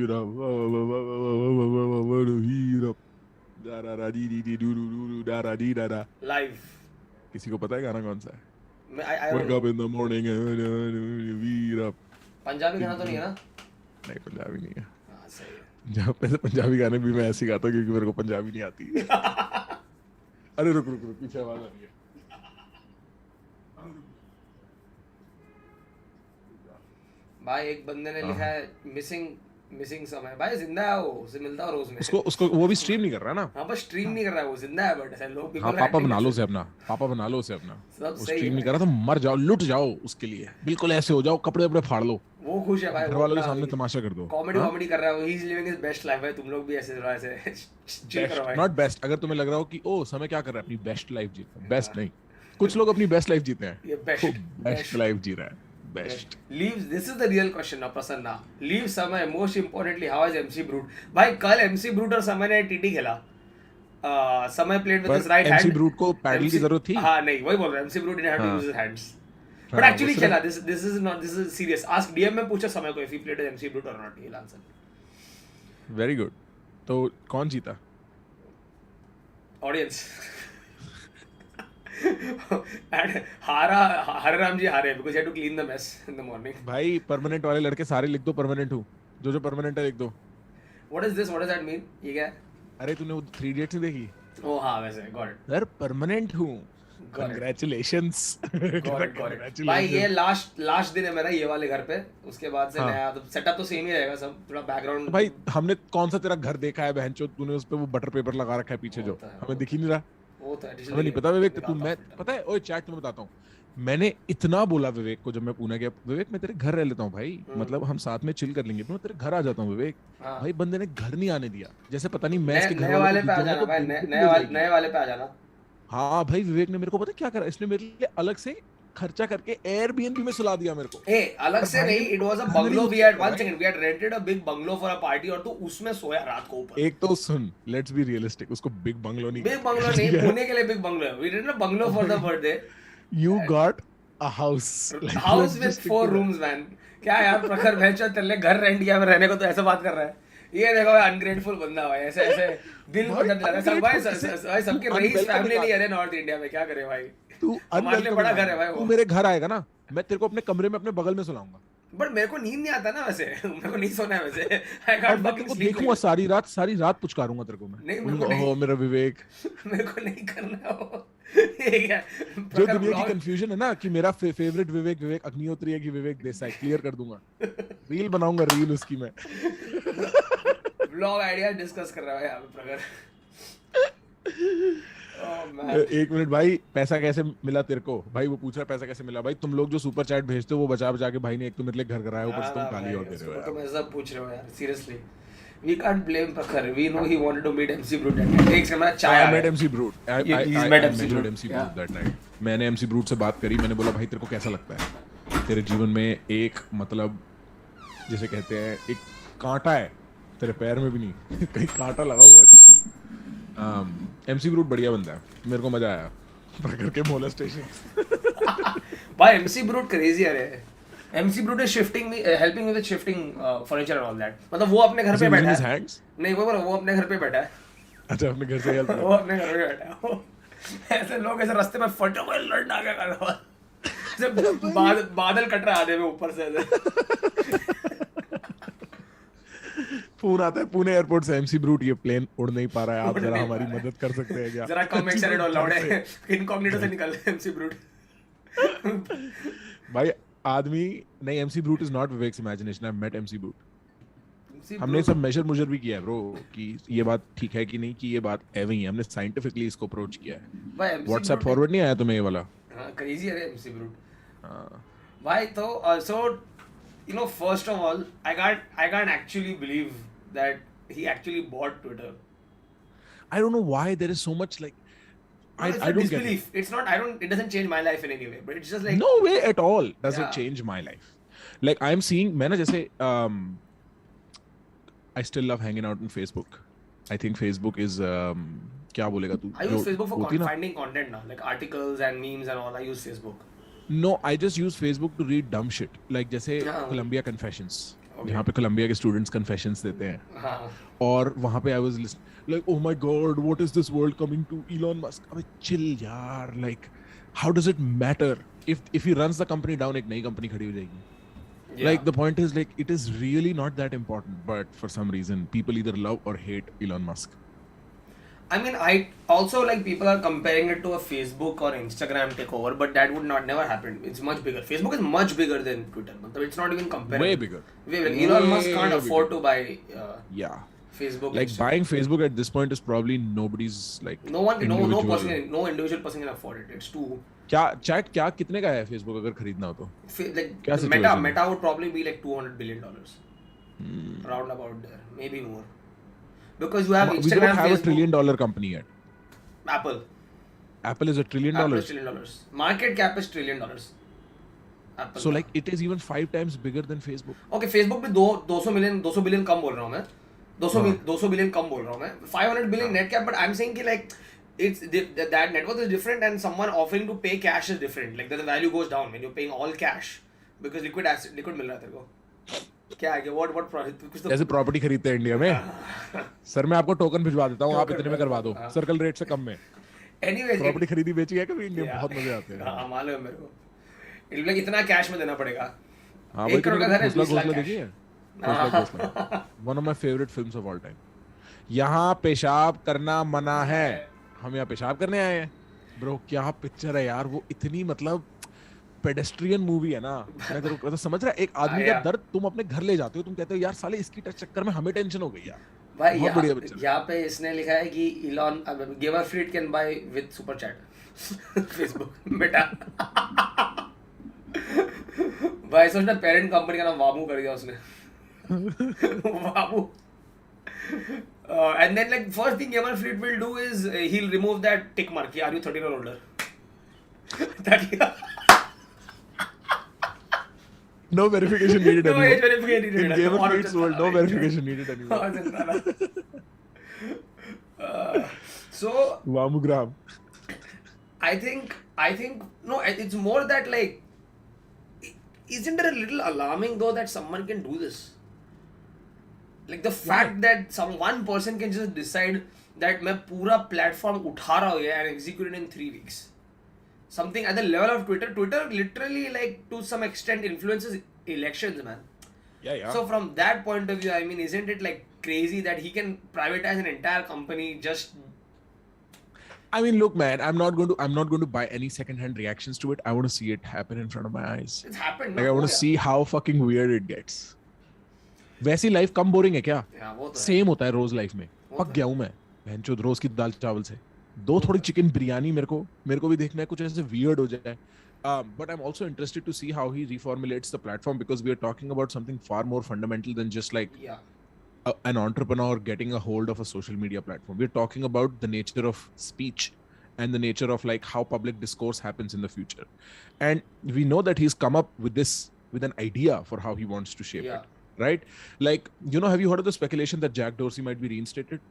heat up. Heat up. Da da da dee dee dee doo doo doo da da dee da da. Live. किसी को पता है गाना कौन सा है? I don't Wake know. up in the morning and heat up. Punjabi गाना तो नहीं है ना? नहीं पंजाबी नहीं है. हाँ सही है. जहाँ पे पंजाबी गाने भी मैं ऐसे ही गाता हूँ क्योंकि मेरे को पंजाबी नहीं आती. अरे रुक रुक रुक पीछे आवाज आ रही है. भाई एक बंदे ने लिखा है मिसिंग समय. भाई जिंदा है वो, उससे मिलता हूँ रोज में. उसको वो भी स्ट्रीम नहीं कर रहा ना. हाँ बस स्ट्रीम नहीं कर रहा है वो, जिंदा है बट ऐसे लोग. हाँ पापा बना लो उसे अपना. पापा बना लो उसे अपना. वो स्ट्रीम नहीं कर रहा तो मर जाओ, लुट जाओ उसके लिए. बिल्कुल ऐसे हो जाओ, कपड़े वपड़े फाड़ लो. वो खुश है भाई. घर वालों के सामने तमाशा कर दो. कॉमेडी कर रहा है वो. He is living his best life. भाई तुम लोग भी ऐसे थोड़ा ऐसे चिल करो भाई. Not best. अगर तुम्हें लग रहा हो कि ओ समय क्या कर रहा है, अपनी बेस्ट लाइफ जी रहा है. बेस्ट नहीं, कुछ लोग अपनी बेस्ट लाइफ जीते हैं. ये बेस्ट लाइफ जी रहा है. Best. Leaves. This is the real question now, Prasanna. Leave समय. Most importantly, how is MC Brute? भाई कल MC Brute और समय ने TT खेला. समय played with his right hand. MC Brute को पैडल की जरूरत थी. हाँ नहीं वही बोल रहा हूँ. MC Brute didn't have to use his hands. But actually खेला. This is serious. Ask DM में पूछा समय को if he played with MC Brute or not. He'll answer. Very good. तो कौन जीता? Audience. And Hararam ji हारे because he had to clean the mess in the morning. भाई permanent वाले लड़के सारे लिख दो परमानेंट हूँ. जो परमानेंट है लिख दो. What is this? What does that mean? ये क्या है? अरे तूने वो 3 Idiots नहीं देखी? Oh हाँ वैसे got it. सर परमानेंट हूँ. Congratulations. भाई ये लास्ट दिन है मेरा ये वाले घर पे. उसके बाद से नया तो सेटअप तो सेम ही रहेगा सब. थोड़ा बैकग्राउंड. भाई हमने कौन सा तेरा घर देखा है बहनचोद. तूने उस पे वो बटर पेपर लगा रखा है पीछे जो हमें दिख ही नहीं रहा. हमें नहीं पता विवेक. तू मैं पता है ओए चैट तुम्हें बताता हूँ. मैंने इतना बोला विवेक को जब मैं पुणे गया. विवेक मैं तेरे घर रह लेता हूँ भाई. मतलब हम साथ में चिल कर लेंगे. मैं तेरे घर आ जाता हूँ विवेक. भाई बंदे ने घर नहीं आने दिया. जैसे पता नहीं मैं इसके घर वाले पे आ जाना भाई. नए वाले पे आ जाना. हाँ भाई विवेक ने मेरे को पता क्या करा. इसने मेरे लिए अलग से खर्चा करके एयरबीएनबी में सुला दिया मेरे को. अलग से नहीं. It was a bungalow. We had one second. We had rented a big bungalow for a party और तो उसमें सोया रात को ऊपर. एक तो सुन लेट्स बी रियलिस्टिक. उसको बिग बंगलो नहीं पुणे के लिए बिग बंगलो है. We did a bungalow for the birthday. You got a house with 4 rooms man. क्या यार प्रखर भैंचो तेरे लिए घर रेंट किया मैं रहने को तो ऐसा बात कर रहा है. ये देखो भाई अनग्रेटफुल बंदा भाई. ऐसे दिल को दर्द लगा सब भाई. सबकी रईस फैमिली नहीं है नॉर्थ इंडिया में. क्या करे भाई. तू हमारे लिए बड़ा घर है भाई. तू मेरे घर आएगा ना मैं तेरे को अपने कमरे में अपने बगल में सुलाऊंगा. बट मेरे को नींद नहीं आता ना वैसे. मेरे को नहीं सोना है वैसे. I can't fucking sleep. देखूंगा सारी रात पुचकारूंगा तेरे को मैं. ओह मेरा विवेक. मेरे को नहीं करना वो. ये क्या जो दुनिया की कंफ्यूजन है ना कि मेरा फेवरेट विवेक अग्निहोत्री है कि विवेक देसाई. क्लियर कर दूंगा. रील बनाऊंगा रील उसकी मैं. व्लॉग आइडिया डिस्कस कर रहा है यहाँ पे प्रखर. एक मिनट भाई. पैसा कैसे मिला तेरे को भाई. वो पूछ रहा है पैसा कैसे मिला. भाई तुम लोग जो सुपर चैट भेजते हो वो बचा के भाई ने एक तो मेरे लिए घर कराया ऊपर से तुम गाली और दे रहे हो. तुम ऐसा पूछ रहे हो यार seriously. We can't blame Prakhar. We know he wanted to meet MC Brute that night. एक समय चाय. I met MC Brute. I met MC Brute that night. मैंने MC Brute से बात करी. मैंने बोला भाई तेरे को कैसा लगता है तेरे जीवन में एक मतलब जैसे कहते हैं एक कांटा है तेरे पैर में भी नहीं कहीं कांटा लगा हुआ है तेरे को. MC Brute बढ़िया बंदा है. मेरे को मजा आया प्रखर के मोलेस्टेशन. भाई MC Brute crazy है. MC Brute is helping me with shifting furniture and all that. मतलब वो अपने घर पे बैठा है. नहीं वो अपने घर पे बैठा है. अच्छा अपने घर से हेल्प. वो अपने घर पे बैठा है. ऐसे लोग ऐसे रास्ते में फटे हुए लड़ना क्या कर रहा है. बादल कट रहा है आधे में ऊपर से ऐसे. फोन आता है पुणे एयरपोर्ट से. MC Brute ये प्लेन उड़ नहीं पा रहा है. आप जरा हमारी मदद कर सकते हैं क्या. जरा कम एक्साइटेड हो लाउड है. इनकॉग्निटो से निकल MC Brute. भाई आदमी नहीं. MC Brute is not Vivek's imagination. I've met MC Brute. हमने सब मेजर भी किया है ब्रो कि ये बात ठीक है कि नहीं कि ये बात है वही है. हमने साइंटिफिकली इसको अप्रोच किया है. व्हाट्सएप फॉरवर्ड नहीं आया तुम्हें ये वाला. हां क्रेजी है MC Brute. भाई तो also you know first of all I can't actually believe that he actually bought Twitter. I don't know why there is so much like I don't get it. It's not. It doesn't change my life in any way. But it's just like no way at all does it change my life. Like I'm seeing मैं ना जैसे I still love hanging out on Facebook. I think Facebook is क्या बोलेगा तू. I use Facebook for finding content now, like articles and memes and all. I use Facebook. No, I just use Facebook to read dumb shit. Like जैसे Columbia Confessions. जहाँ पे Colombia के students confessions देते हैं, और वहाँ पे I was listening like, oh my god, what is this world coming to Elon Musk? अबे chill यार, like how does it matter if he runs the company down, एक नई कंपनी खड़ी हो जाएगी. Like the point is like it is really not that important, but for some reason people either love or hate Elon Musk. I mean, I also like people are comparing it to a Facebook or Instagram takeover, but that would never happen. It's much bigger. Facebook is much bigger than Twitter. It's not even comparable. Way bigger. Elon Musk can't afford to buy Facebook. Like buying Facebook at this point is probably nobody's like no individual person can afford it. It's too. क्या कितने का है Facebook अगर खरीदना हो तो? Like Meta would probably be like $200 billion. Round about there, maybe more. Because you have Instagram, we don't have Facebook, a $1 trillion company yet. Apple is $1 trillion. Apple is $1 trillion. Market cap is $1 trillion. Apple so like it is even 5 times bigger than Facebook. Okay, Facebook पे 200 billion कम बोल रहा हूँ मैं. 200 billion कम बोल रहा हूँ मैं. 500 billion net cap, but I'm saying कि like it's that net worth is different, and someone offering to pay cash is different. Like the value goes down when you're paying all cash because liquid मिल रहा है तेरे को. क्या है what कुछ तो जैसे प्रॉपर्टी खरीदते हैं इंडिया में. सर मैं आपको टोकन भिजवा देता हूँ, आप इतने में करवा दो, सर्कल रेट से कम में. Anyways, प्रॉपर्टी खरीदी बेची है कभी इंडिया में, बहुत मजे आते हैं. हाँ मालूम है मेरे को. इट लाइक इतना कैश में देना पड़ेगा. हाँ भाई, 1 करोड़ का घर है, 20 लाख देखी है. One of my favourite films of all time. यहाँ पेशाब करना मना है, हम यहाँ पेशाब करने आए हैं. ब्रो क्या पिक्चर है यार वो, इतनी मतलब पेडेस्ट्रियन मूवी है ना. मैं तेरे को समझ रहा है, एक आदमी का दर्द तुम अपने घर ले जाते हो, तुम कहते हो यार साले इसकी चक्कर में हमें टेंशन हो गई यार. भाई यहाँ पे इसने लिखा है कि इलॉन गिवर फ्रीड can buy with super chat Facebook बेटा. भाई सोचना पेरेंट कंपनी का नाम वामू कर दिया उसने. वामू. And then like first thing Gamer Fried will do is he'll remove that tick mark. Are you 13 or older? No verification needed anymore. No age verification needed. In Gamer Fried's world, no verification needed anymore. So Vamugram. I think no, it's more that like, isn't it a little alarming though that someone can do this? Like the fact that one person can just decide that मैं पूरा platform उठा रहा हूँ and execute it in 3 weeks. Something at the level of Twitter. Twitter literally like to some extent influences elections, man. Yeah. So from that point of view, I mean, isn't it like crazy that he can privatize an entire company just? I mean, look, man. I'm not going to buy any second-hand reactions to it. I want to see it happen in front of my eyes. It's happened. Like I want to see how fucking weird it gets. वैसी life कम boring है क्या? Same होता है रोज life में. पक गया हूँ मैं भैंचोद रोज की दाल चावल से. दो थोड़ी चिकन बिरयानी मेरे को भी देखना है, कुछ ऐसे वियर्ड हो जाए. But I'm also interested to see how he reformulates the platform, because we are talking about something far more fundamental than just like an entrepreneur getting a hold of a social media platform. We're talking about the nature of speech and the nature of like how public discourse happens in the future. And we know that he's come up with an idea for how he wants to shape it. Right? Like, have you heard of the speculation that Jack Dorsey might be reinstated?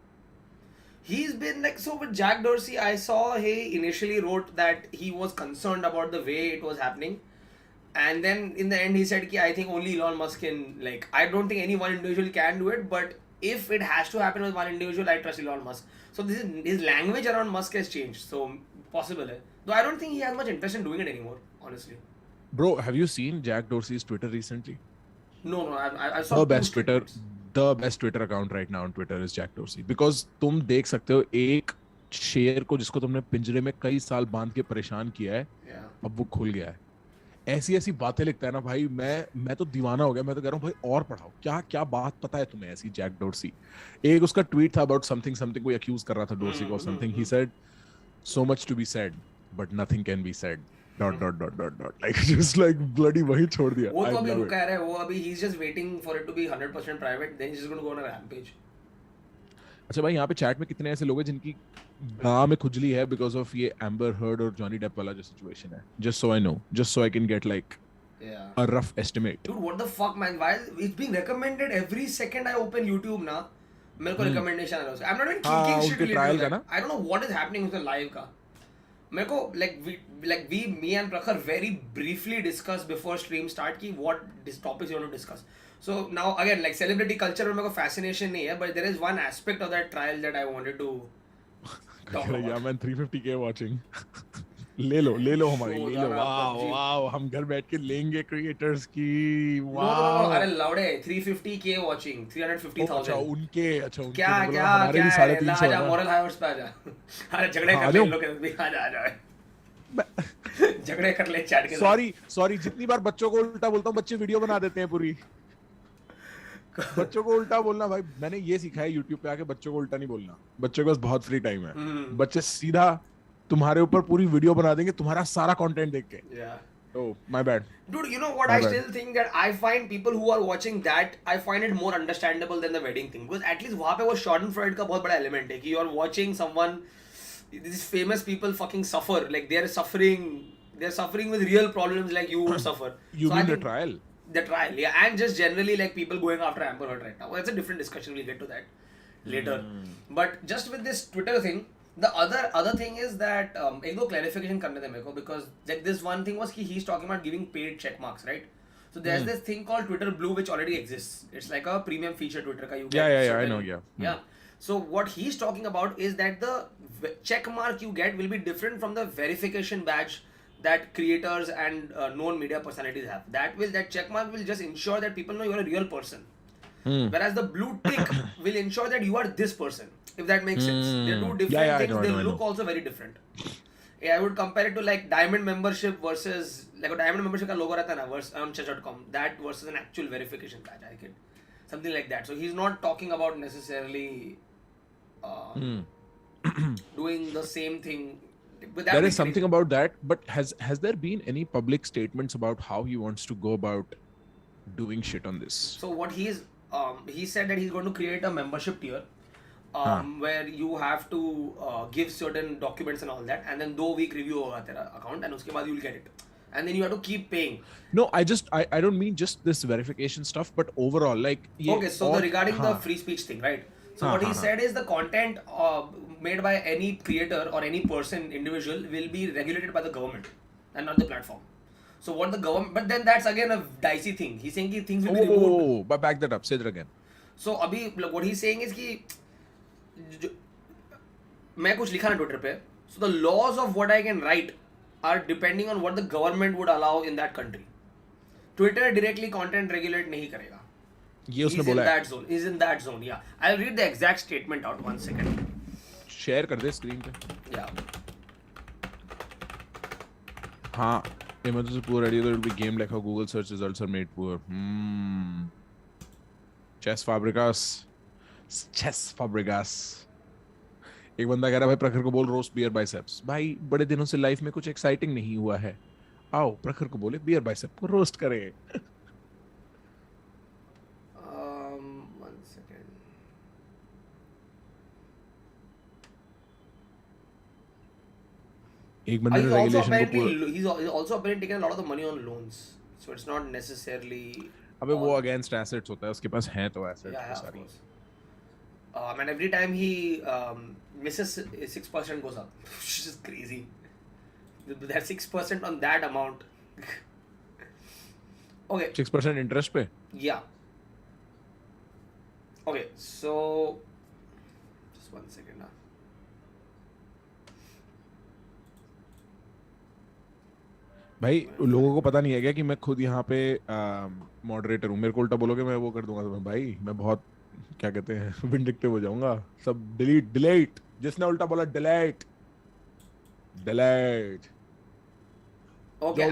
He's been like, so with Jack Dorsey, I saw he initially wrote that he was concerned about the way it was happening. And then in the end, he said, I think only Elon Musk can, like, I don't think any one individual can do it, but if it has to happen with one individual, I trust Elon Musk. So his language around Musk has changed. So possible. Though I don't think he has much interest in doing it anymore, honestly. Bro, have you seen Jack Dorsey's Twitter recently? No, I saw the best Twitter account right now on Twitter is Jack Dorsey, because तुम देख सकते हो एक शेर को जिसको तुमने पिंजरे में कई साल बांध के परेशान किया है, अब वो खुल गया है. ऐसी बातें लिखता है ना भाई, मैं तो दीवाना हो गया. मैं तो कह रहा हूँ भाई और पढ़ाओ, क्या बात पता है तुम्हें ऐसी जैक डोर्सी. एक उसका ट्वीट था अबाउट समथिंग कोई अक्यूज कर रहा था डोर्सी को something. He said so much to be said but nothing can be said ... like just like bloody वही छोड़ दिया. वो तो अभी रुका है, वो अभी he's just waiting for it to be 100% private, then he's just going to go on a rampage. अच्छा भाई, यहाँ पे चैट में कितने ऐसे लोग हैं जिनकी गाँव में खुजली है because of ये Amber Heard और Johnny Depp वाला जो situation है. Just so I know, just so I can get like a rough estimate. Dude, what the fuck, man? Why it's being recommended every second I open YouTube ना, मेरे को recommendation आ रहा है. I'm not even thinking shit related to that. I don't know what is happening with the live का. मेरे को me and Prakhar very briefly discussed before stream start कि what topics you want to discuss. So now again, like celebrity culture में मेरे को fascination नहीं है, but there is one aspect of that trial that I wanted to talk about. Yeah man, 350k watching. ले लो हमारी, ले लो। Wow, हम घर बैठ के लेंगे क्रिएटर्स की। No, अरे लौड़े 350k watching, 350,000। अच्छा क्या हमारे भी 350 आजा moral high horse पे आजा। अरे झगड़े कर ले इन लोग के भी, आजा झगड़े कर ले चैट के। सॉरी जितनी बार बच्चों को उल्टा बोलता हूँ, बच्चे वीडियो बना देते हैं पूरी। बच्चों को उल्टा बोलना भाई, मैंने ये सीखा है YouTube पे आके, बच्चों को उल्टा नहीं बोलना। बच्चों के पास बहुत फ्री टाइम है, बच्चे सीधा तुम्हारे ऊपर पूरी वीडियो बना देंगे तुम्हारा सारा कंटेंट देख के। Oh, my bad. Dude, you know what? I still think that I find people who are watching that, I find it more understandable than the wedding thing, because at least वहाँ पे वो Schadenfreude का बहुत बड़ा element है कि you are watching someone, these famous people fucking suffer, like they're suffering with real problems like you would suffer. You mean the trial? The trial, yeah, and just generally like people going after Amber Heard right now. Well, it's a different discussion. We'll get to that later. But just with this Twitter thing, the other thing is that एक दो clarification करने थे मेरे को, because like this one thing was कि he's talking about giving paid check marks, right? So there's this thing called Twitter Blue which already exists. It's like a premium feature Twitter का you get. Yeah, I know, Yeah. So what he's talking about is that the check mark you get will be different from the verification badge that creators and known media personalities have. That check mark will just ensure that people know you're a real person. Whereas the blue tick will ensure that you are this person, if that makes sense. They're two different things. They look also very different. Yeah, I would compare it to like diamond membership versus like a diamond membership का logo रहता है ना, versus on chess.com, that versus an actual verification badge, I get something like that. So he's not talking about necessarily doing the same thing. There is something about that, but has there been any public statements about how he wants to go about doing shit on this? So what he said that he's going to create a membership tier where you have to give certain documents and all that, and then 2-week review होगा तेरा account, and उसके बाद you'll get it, and then you have to keep paying. No, I don't mean just this verification stuff, but overall, like okay, so regarding the free speech thing, right? So what he said is the content made by any creator or any person, individual, will be regulated by the government and not the platform. So what the government, but then that's again a dicey thing. He's saying things will be removed. But back that up, say that again. So abhi what he's saying is कि मैं कुछ लिखा ना Twitter पे, so the laws of what I can write are depending on what the government would allow in that country. Twitter directly content regulate नहीं करेगा. ये उसने बोला है. He's in that zone, yeah. I'll read the exact statement out, 1 second. Share कर दे screen पे. Yeah. हाँ, images are poor already. There will be game like how Google search results are made poor. Chess Fabregas. एक बंदा कह रहा है भाई प्रखर को बोल रोस्ट बियर बाइसेप्स. भाई बड़े दिनों से लाइफ में कुछ एक्साइटिंग नहीं हुआ है. आओ प्रखर को बोले बियर बाइसेप को रोस्ट करें. एक बंदे ने रेगुलेशन को he's also apparently taken a lot of the money on loans, so it's not necessarily. अबे वो अगेंस्ट एसेट्स होता है, उसके पास हैं तो एसेट्स सारी. And every time he misses 6% goes up, which is crazy. That's 6% on that amount. Okay. 6% interest पे? Yeah. Okay, so just 1 second now. भाई लोगों को पता नहीं है क्या कि मैं खुद यहाँ पे मॉडरेटर हूँ. मेरे को उल्टा बोलोगे मैं वो कर दूंगा तो भाई मैं बहुत क्या कहते हैं विंडिक्टिव हो जाऊंगा. सब डिलीट जिसने उल्टा बोला delete. Okay,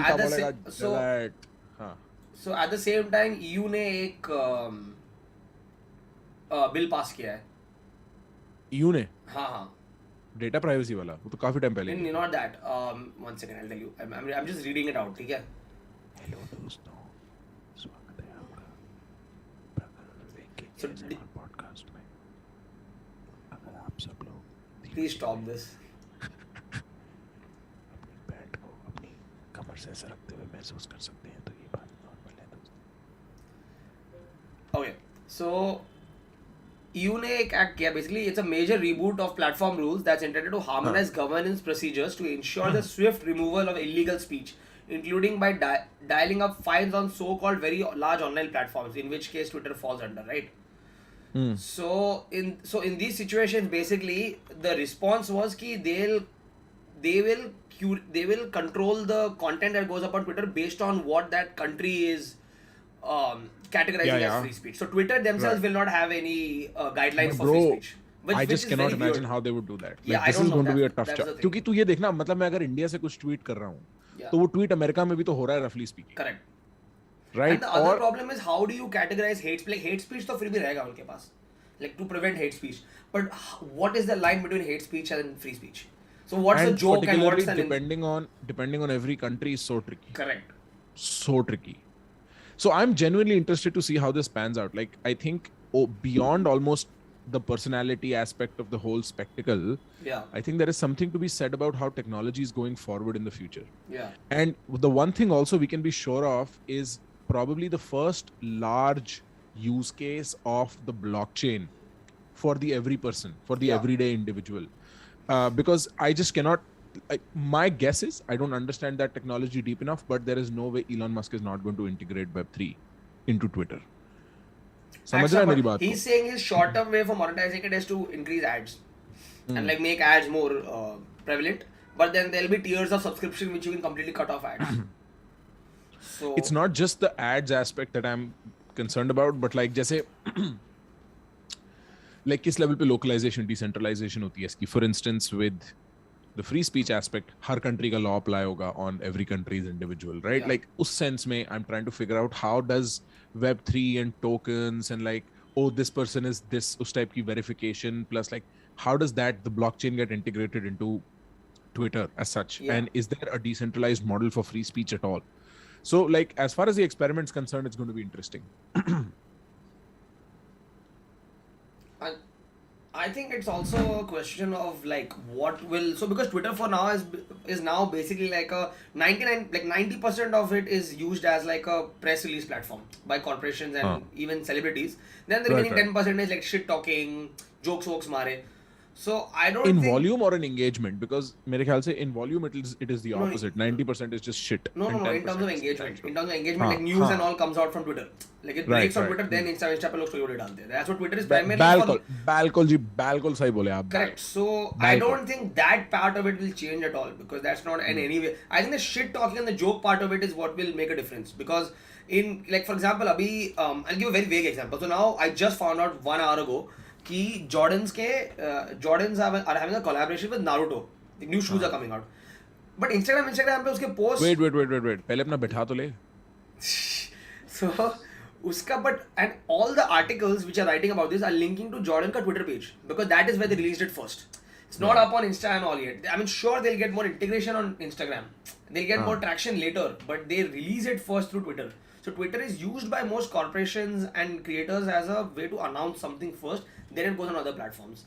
so at the same time EU ने एक बिल पास किया है. EU ने? हाँ. डेटा प्राइवेसी वाला वो तो काफी टाइम पहले. Not that. 1 second, I'll tell you. I'm just reading it out. ठीक है. हेलो दोस्तों, स्वागत है आपका प्रखर पॉडकास्ट में. अगर आप सब लोग प्लीज स्टॉप दिस. अपनी पैट को अपनी कमर से ऐसा रखते हुए महसूस कर सकते हैं तो ये बात नॉर्मल है दोस्तों. Okay, so EU ने एक एक्ट किया. Basically, it's a major reboot of platform rules that's intended to harmonize governance procedures to ensure the swift removal of illegal speech including by dialing up fines on so-called very large online platforms, in which case Twitter falls under, right? So in these situations, basically the response was ki they will control the content that goes up on Twitter based on what that country is categorizing as free speech. So Twitter themselves will not have any guidelines for free speech. I just cannot imagine how they would do that. Like, this is going to be a tough job. क्योंकि तू ये देखना, मतलब मैं अगर India से कुछ tweet कर रहा हूँ तो वो ट्वीट अमेरिका में भी तो हो रहा है रफली speaking. Correct. Right. And the other problem is, how do you categorize hate speech? Like, hate speech तो फिर भी रहेगा उनके पास, like to prevent hate speech. But what is the line between hate speech and free speech? So what's the joke and what's the depending on every country is so tricky. Correct. So tricky. So I'm genuinely interested to see how this pans out. Like, I think beyond almost the personality aspect of the whole spectacle, I think there is something to be said about how technology is going forward in the future. And the one thing also we can be sure of is probably the first large use case of the blockchain for the every person, for the everyday individual. Because I just cannot, my guess is, I don't understand that technology deep enough, but there is no way Elon Musk is not going to integrate Web3 into Twitter. समझ रहा है मेरी बात? He's saying his short-term way for monetizing it is to increase ads and like make ads more prevalent, but then there'll be tiers of subscription which you can completely cut off ads. So it's not just the ads aspect that I'm concerned about, but like जैसे like किस level पे localization, decentralization होती है इसकी. For instance, with the free speech aspect, her country का law apply होगा on every country's individual, right? Like उस sense में I'm trying to figure out how does Web3 and tokens and like, oh, this person is this उस type की verification plus like how does that the blockchain get integrated into Twitter as such? And is there a decentralized model for free speech at all? So like as far as the experiment's concerned, it's going to be interesting. I think it's also a question of like what will, so because Twitter for now is now basically like a 90% of it is used as like a press release platform by corporations and even celebrities. Then the remaining 10% is like shit talking, jokes mare. So I don't in think volume or in engagement, because मेरे ख्याल से in volume it is the opposite. 90% is just shit. No, in terms of engagement. In terms of engagement, like news and all comes out from Twitter. Like it breaks on Twitter, then Insta पे लोग story डालते हैं. That's what Twitter is primarily for. बिल्कुल सही बोले आप. Correct. So I don't think that part of it will change at all, because that's not in any way. I think the shit talking and the joke part of it is what will make a difference. Because in like for example, abhi I'll give a very vague example. So now I just found out 1 hour ago कि Jordans are having a collaboration with Naruto. The new shoes are coming out. But Instagram पे उसके post. Wait. पहले अपना बैठा तो ले. So उसका and all the articles which are writing about this are linking to Jordan का Twitter page, because that is where they released it first. It's not up on Insta and all yet. I mean, sure they'll get more integration on Instagram. They'll get more traction later, but they release it first through Twitter. So Twitter is used by most corporations and creators as a way to announce something first, then it goes on other platforms.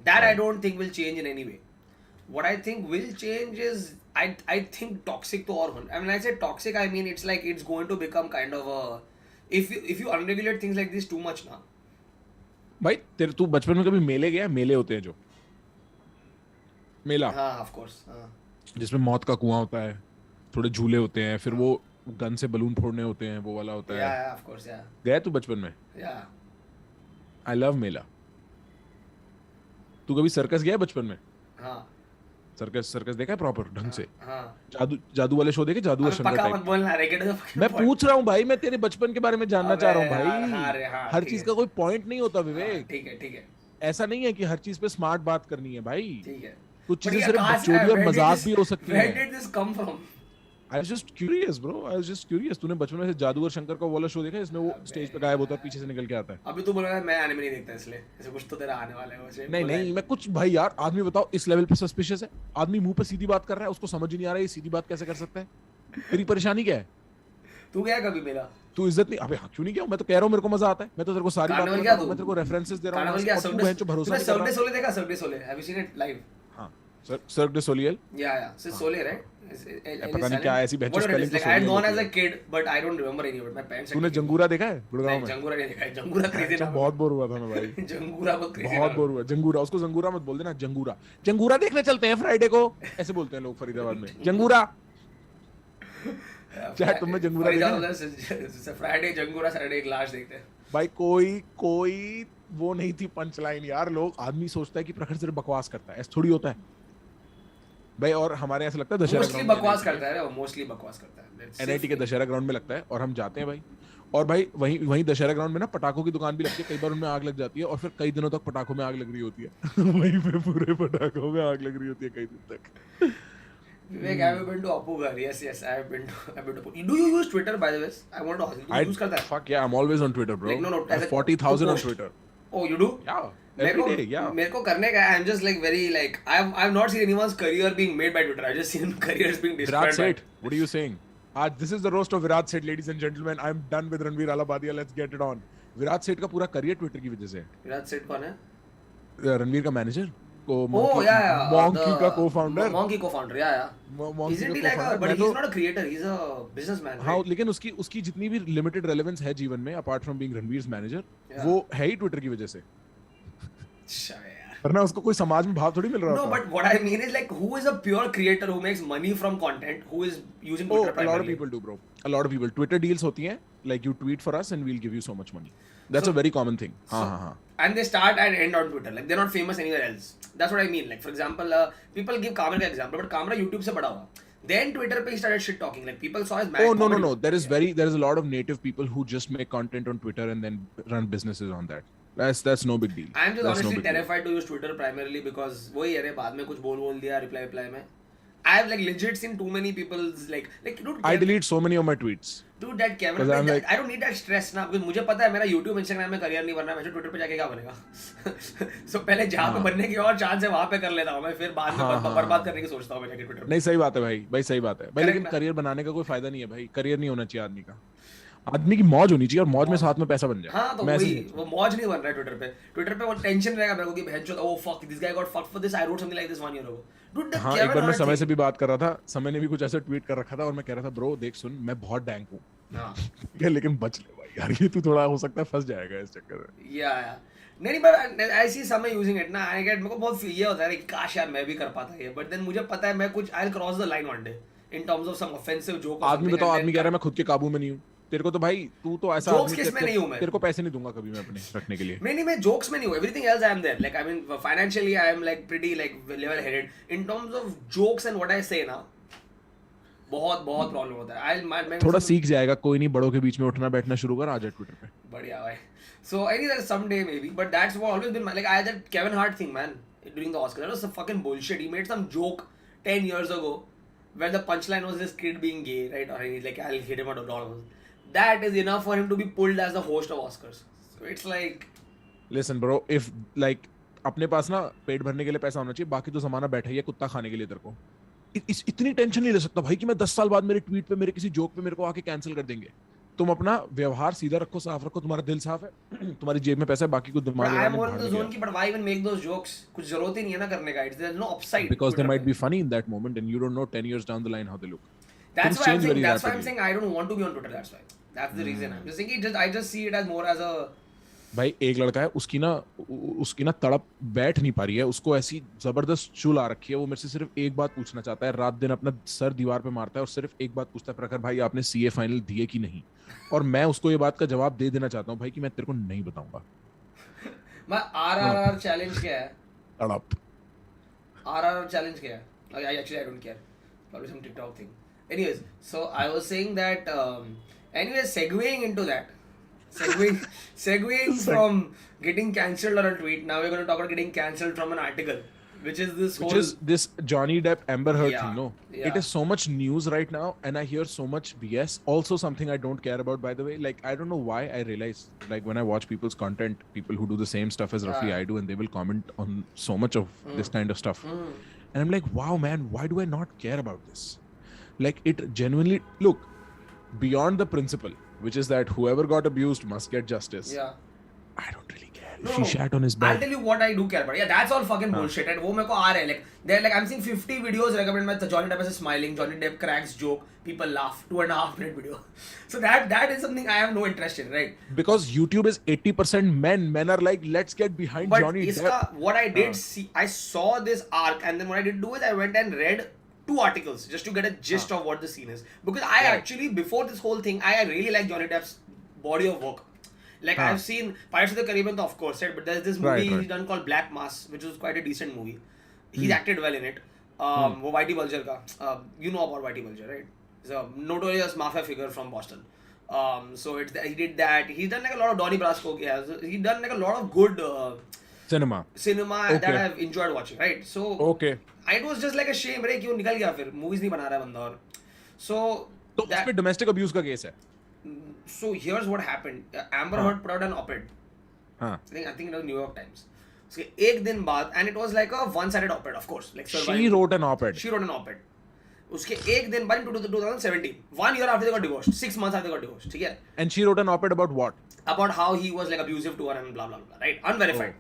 That I don't think will change in any way. What I think will change is, I think toxic to और होना. I mean, I say toxic, I mean it's like it's going to become kind of a, if you unregulate things like this too much ना. भाई तू बचपन में कभी मेले गया? मेले होते हैं जो मेला. हाँ, of course. हाँ. जिसमें मौत का कुआं होता है, थोड़े झूले होते हैं, फिर वो गन से बलून फोड़ने होते हैं, वो वाला होता है. Yeah, of course, yeah. गया तू बचपन में? Yeah. I love मेला. तू कभी सर्कस गया बचपन में? हाँ. सर्कस देखा है प्रॉपर ढंग से? हाँ. जादू वाले शो देखे? जादू और शंकर टाइप. मत बोलना रे, मैं पूछ रहा हूँ भाई, मैं तेरे बचपन के बारे में जानना चाह रहा हूँ भाई. हर चीज का कोई पॉइंट नहीं होता विवेक. ठीक है. ऐसा नहीं है कि हर चीज पे स्मार्ट बात करनी है भाई. ठीक है. कुछ चीजें सिर्फ बकचोदी और मजाक भी हो सकती है. Where did this come from? I was just curious, bro. तूने बचपन में से जादू और शंकर का वाला शो देखा है? इसमें वो स्टेज पे गायब होता है, पीछे से निकल के आता है. अभी तू बोल रहा है मैं एनिमे नहीं देखता इसलिए, ऐसे कुछ तो तेरा आने वाला है वैसे. नहीं, मैं कुछ भाई यार, आदमी बताओ इस लेवल पे सस्पिशियस है. आदमी मुंह पे सीधी बात कर रहा है, उसको समझ ही नहीं आ रहा है ये सीधी बात कैसे कर सकता है. तेरी परेशानी क्या है? तू गया कभी मेरा? तू इज्जत नहीं. अबे क्यों नहीं गया? मैं तो कह रहा हूँ मेरे को मजा आता है. मैं तो तेरे को सारी बात बता रहा हूँ, मैं तेरे को रेफरेंसेस दे रहा हूँ. भरोसा नहीं कर रहा. सर्क day Sole, have you seen it live? हां, सर्क डे सोलियल. या सोले राइट. पता नहीं क्या ऐसी बहन स्पेलिंग तो. I had known as a kid, but I don't remember any of it. My parents. तूने जंगूरा देखा है गुड़गांव में? जंगूरा नहीं देखा है. जंगूरा क्रेजी ना. बहुत बोर हुआ था मैं भाई. जंगूरा बहुत क्रेजी. बहुत बोर हुआ. जंगूरा, उसको जंगूरा मत बोल देना. जंगूरा देखने चलते हैं फ्राइडे को, ऐसे बोलते हैं लोग फरीदाबाद में. जंगूरा. चैट तुमने जंगूरा देखा है? फ्राइडे जंगूरा, सैटरडे एक लाश देखते हैं भाई। कोई वो नहीं थी पंच लाइन यार। लोग आदमी सोचता है कि प्रखर सिर्फ बकवास करता है, ऐसा थोड़ी होता है भाई। और हमारे यहाँ से लगता है दशहरा मोस्टली बकवास करता है, वो मोस्टली बकवास करता है। एनआईटी के दशहरा ग्राउंड में लगता है और हम जाते हैं भाई। और भाई वहीं दशहरा ग्राउंड में ना पटाखों की दुकान भी लगती है, कई बार उनमें आग लग जाती है और फिर कई दिनों तक पटाखों में आग लग रही होती है। वहीं पे पूरे पटाखों में आग लग रही होती है कई दिन तक। Vivek, have you been to Apu Ghar? Yes, I have been to Apu. Do you use Twitter, by the way? I want to ask you. Use करता है? Fuck yeah, I'm always on Twitter, bro. Like, no, I have 40,000 on Twitter. Oh, you do? Yeah. Every day, yeah. मेरे को करने का, I'm just like very like I've not seen anyone's career being made by Twitter. I've just seen careers being destroyed. Virat Seth, what are you saying? This is the roast of Virat Seth, ladies and gentlemen. I'm done with Ranveer Alabadia. Let's get it on. Virat Seth का पूरा career Twitter की वजह से है. Virat Seth कौन है? रणवीर का manager. Monkey का co-founder. Monkey co-founder, yeah. Isn't he like a, but he's not a creator, he's a businessman. हाँ, लेकिन उसकी जितनी भी limited relevance है जीवन में, apart from being Ranveer's manager, वो है ही Twitter की वजह से. वरना उसको कोई समाज में भाव थोड़ी मिल रहा होता. No, but what I mean is like, who is a pure creator who makes money from content, who is using Twitter primarily? A lot of people do, bro. A lot of people. Twitter deals होती हैं, like you tweet for us and we'll give you so much money. That's a very common thing. हाँ. And they start and end on Twitter. Like they're not famous anywhere else. That's what I mean. Like for example, people give Kamran का example, but Kamran YouTube से बड़ा हुआ. Then Twitter पे he started shit talking. Like people saw his mad comedy. No. There is a lot of native people who just make content on Twitter and then run businesses on that. That's no big deal. I'm just honestly terrified to use Twitter primarily because वही अरे बाद में कुछ बोल दिया reply में. I have like legit seen too many people's like dude. I delete so many of my tweets. Dude, that Kevin, I don't need that stress ना, because मुझे पता है मेरा YouTube, Instagram में करियर नहीं बनना है, मुझे Twitter पे जाके क्या बनेगा. So पहले जहाँ पे बनने की और चांस है वहाँ पे कर लेता हूँ मैं, फिर बाद में बर्बाद करने की सोचता हूँ मैं जाके Twitter पे. नहीं सही बात है भाई सही बात है भाई, लेकिन करियर बनाने का कोई फायदा नहीं है भाई. करियर नहीं होना चाहिए आदमी का. आदमी की मौज होनी चाहिए और मौज में साथ में पैसा बन जाए. हाँ, तो वही वो मौज नहीं बन रहा है ट्विटर पे वो टेंशन रहेगा मेरे को कि बहनचोद, oh fuck, this guy got fucked for this, I wrote something like this 1 year ago. Dude, हाँ, एक बार मैं समय से भी बात कर रहा था, समय ने भी कुछ ऐसा ट्वीट कर रखा था और मैं कह रहा था ब्रो देख सुन, मैं बहुत डैंक हूँ. हाँ. लेकिन बच ले भाई यार, ये तू थोड़ा हो सकता है फंस जाएगा इस चक्कर में. या नहीं, but I see some using it ना, I get, मेरे को बहुत ये होता है कि काश यार मैं भी कर पाता ये, but then मुझे पता है मैं कुछ I'll cross the line one day in terms of some offensive joke. आदमी बताओ, आदमी कह रहा है मैं खुद के काबू में नहीं हूँ. तेरे को तो भाई तू तो ऐसा जोक्स किस में नहीं हूं मैं, तेरे को पैसे नहीं दूंगा कभी मैं अपने रखने के लिए. नहीं मैं जोक्स में नहीं हूं, everything else I am there. Like I mean financially I am like pretty like level headed. In terms of jokes and what I say ना, बहुत प्रॉब्लम होता है. मैं थोड़ा सीख जाएगा, कोई नहीं, बड़ों के बीच में उठना बैठना शुरू कर, आ जा ट्विटर पे. बढ़िया भाई. So I need someday maybe, but that's what always been like I that Kevin Hart thing man during the Oscars. That was some fucking bullshit. He made some joke 10 years ago where the punchline was this kid being gay, right? Or he's like, I'll hit him at $1. That is enough for him to be pulled as the host of Oscars. So it's like, listen bro, if like अपने पास ना पेट भरने के लिए पैसा होना चाहिए, बाकी तो जमाना बैठा ही है कुत्ता खाने के लिए. तेरे को इतनी टेंशन नहीं ले सकता भाई कि मैं 10 साल बाद मेरे ट्वीट पे मेरे किसी जोक पे मेरे को आके कैंसिल कर देंगे. तुम अपना व्यवहार सीधा रखो, साफ रखो, तुम्हारा दिल साफ है, तुम्हारी जेब में पैसा है, बाकी कुछ दिमाग में. I am on the zone की, but why even make those jokes? कुछ जरूरत ही नहीं है ना करने का. There's no upside. Because they might be funny in that moment and you don't know 10 years down the line how they look. That's why I'm saying I don't want to be on Twitter. That's the reason. I'm just thinking, I just see it as more as a. भाई एक लड़का है, उसकी ना तड़प बैठ नहीं पा रही है, उसको ऐसी जबरदस्त चुल आ रखी है. वो मेरे से सिर्फ एक बात पूछना चाहता है, रात दिन अपना सर दीवार पे मारता है और सिर्फ एक बात पूछता है, प्रखर भाई आपने सीए फाइनल दिए कि नहीं. और मैं उसको ये बात का जवाब दे देना चाहता हूँ भाई कि मैं तेरे को नहीं बताऊंगा. मैं आरआरआर चैलेंज क्या है? तड़प आरआरआर चैलेंज क्या है? Actually I don't care. Probably some TikTok thing. Anyways, so I was saying that anyways, segueing from getting cancelled on a tweet, now we're going to talk about getting cancelled from an article, which is this Johnny Depp Amber Heard thing. No, it is so much news right now and I hear so much BS. Also something I don't care about, by the way. Like I don't know why I realize, like when I watch people's content, people who do the same stuff as Rafi I do, and they will comment on so much of this kind of stuff, and I'm like, wow man, why do I not care about this? Like it genuinely, look, beyond the principle, which is that whoever got abused must get justice. I don't really care. She shat on his bed. I'll tell you what I do care about. Yeah, that's all fucking bullshit. And वो मेरे को आ रहे हैं, like they're like, I'm seeing 50 videos recommend by Johnny Depp as smiling, Johnny Depp cracks joke, people laugh, 2.5 minute video. So that is something I have no interest in, right? Because YouTube is 80% men. Men are like, let's get behind Johnny Depp. What I did see, I saw this arc, and then what I did do is I went and read 2 articles just to get a gist of what the scene is. Because I actually, before this whole thing, I really like Johnny Depp's body of work. Like I've seen Pirates of the Caribbean, of course, right? But there's this movie he's done called Black Mass, which was quite a decent movie. He's acted well in it. वो Whitey Bulger का, you know about Whitey Bulger, right? He's a notorious mafia figure from Boston. So he did that. He's done like a lot of Donnie Brasco. He's done like a lot of good cinema that I've enjoyed watching, right? So it was just like a shame, right? क्यों निकल गया फिर movies नहीं बना रहा है बंदा और so उसपे domestic abuse का case है. So here's what happened. Amber Heard put out an op-ed. I think it was New York Times. So एक दिन बाद, and it was like a one-sided op-ed, of course. Like she wrote an op-ed. She wrote an op-ed. उसके एक दिन बाद in 2017, 1 year after they got divorced, 6 months after they got divorced, ठीक है? And she wrote an op-ed about what? About how he was like abusive to her and blah blah blah, right? Unverified.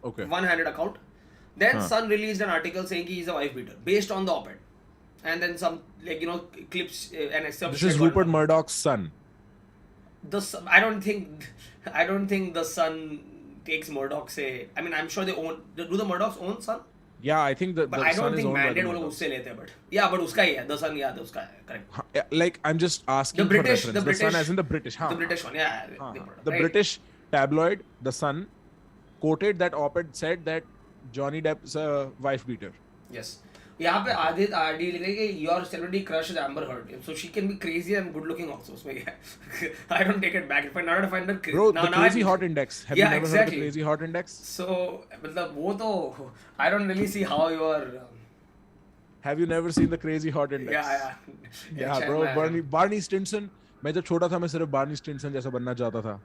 Okay. One-handed account. Then Sun released an article saying he's a wife beater based on the op-ed, and then some clips and excerpts. This is Rupert Murdoch's son. I don't think the Sun takes Murdoch say. I mean, I'm sure they own. Do the Murdochs own Sun? Yeah, I think but I don't think mandate वो लोग उससे लेते हैं, but yeah, but उसका ही है, the Sun, yeah, उसका है, correct. Like I'm just asking the British, for reference. The Sun as in the British, the British one, yeah. The British tabloid, the Sun, quoted that op-ed, said that Johnny Depp's a wife beater. Yes. यहाँ पे Aadit RD लिख रही है कि your celebrity crush is Amber Heard, so she can be crazy and good looking also. So yeah, I don't take it back. If I now find her crazy, bro, the crazy hot index. Have you never heard of the crazy hot index? So मतलब वो तो I don't really see how you are. Have you never seen the crazy hot index? Yeah, bro. Barney Stinson. मैं जब छोटा था मैं सिर्फ Barney Stinson जैसा बनना चाहता था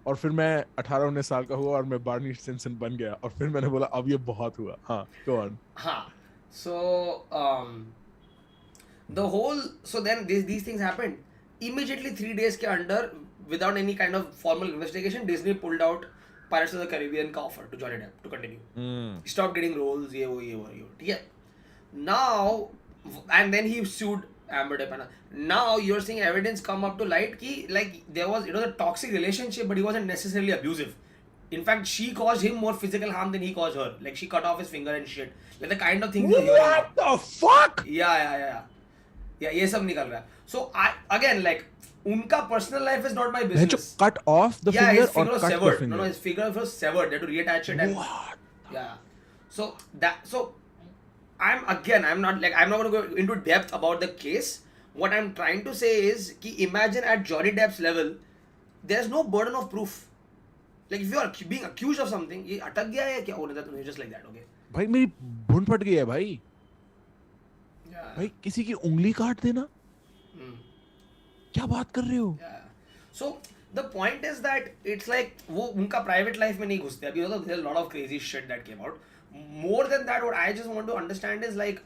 और फिर मैं 18-19 साल का हुआ और मैं बार्नी स्टिनसन बन गया और फिर मैंने बोला अब ये बहुत हुआ. हाँ, go on. हाँ. So then these things happened. Immediately 3 days के under, without any kind of formal investigation, Disney pulled out Pirates of the Caribbean का offer to Johnny Depp to continue. He stopped getting roles, ये वो. ठीक है. Now, and then he sued Amber Depp. Now you're seeing evidence come up to light कि like it was a toxic relationship, but he wasn't necessarily abusive. In fact, she caused him more physical harm than he caused her. Like she cut off his finger and shit. Like the kind of things you're hearing. What the fuck? Yeah. ये सब निकल रहा है. So again like उनका personal life is not my business. Cut off the finger his finger or was cut severed. the finger? No, his finger was severed. They had to reattach it. And, what? Yeah. So I'm not going to go into depth about the case. What I'm trying to say is कि imagine at Johnny Depp's level, there's no burden of proof. Like if you are being accused of something, ये अटक गया है क्या होने था just like that, okay? भाई मेरी भून फट गई है भाई. भाई किसी की उंगली काट देना? क्या बात कर रहे हो? So the point is that it's like वो उनका private life में नहीं घुसते अभी. There's a lot of crazy shit that came out. More than that, what I just want to understand is like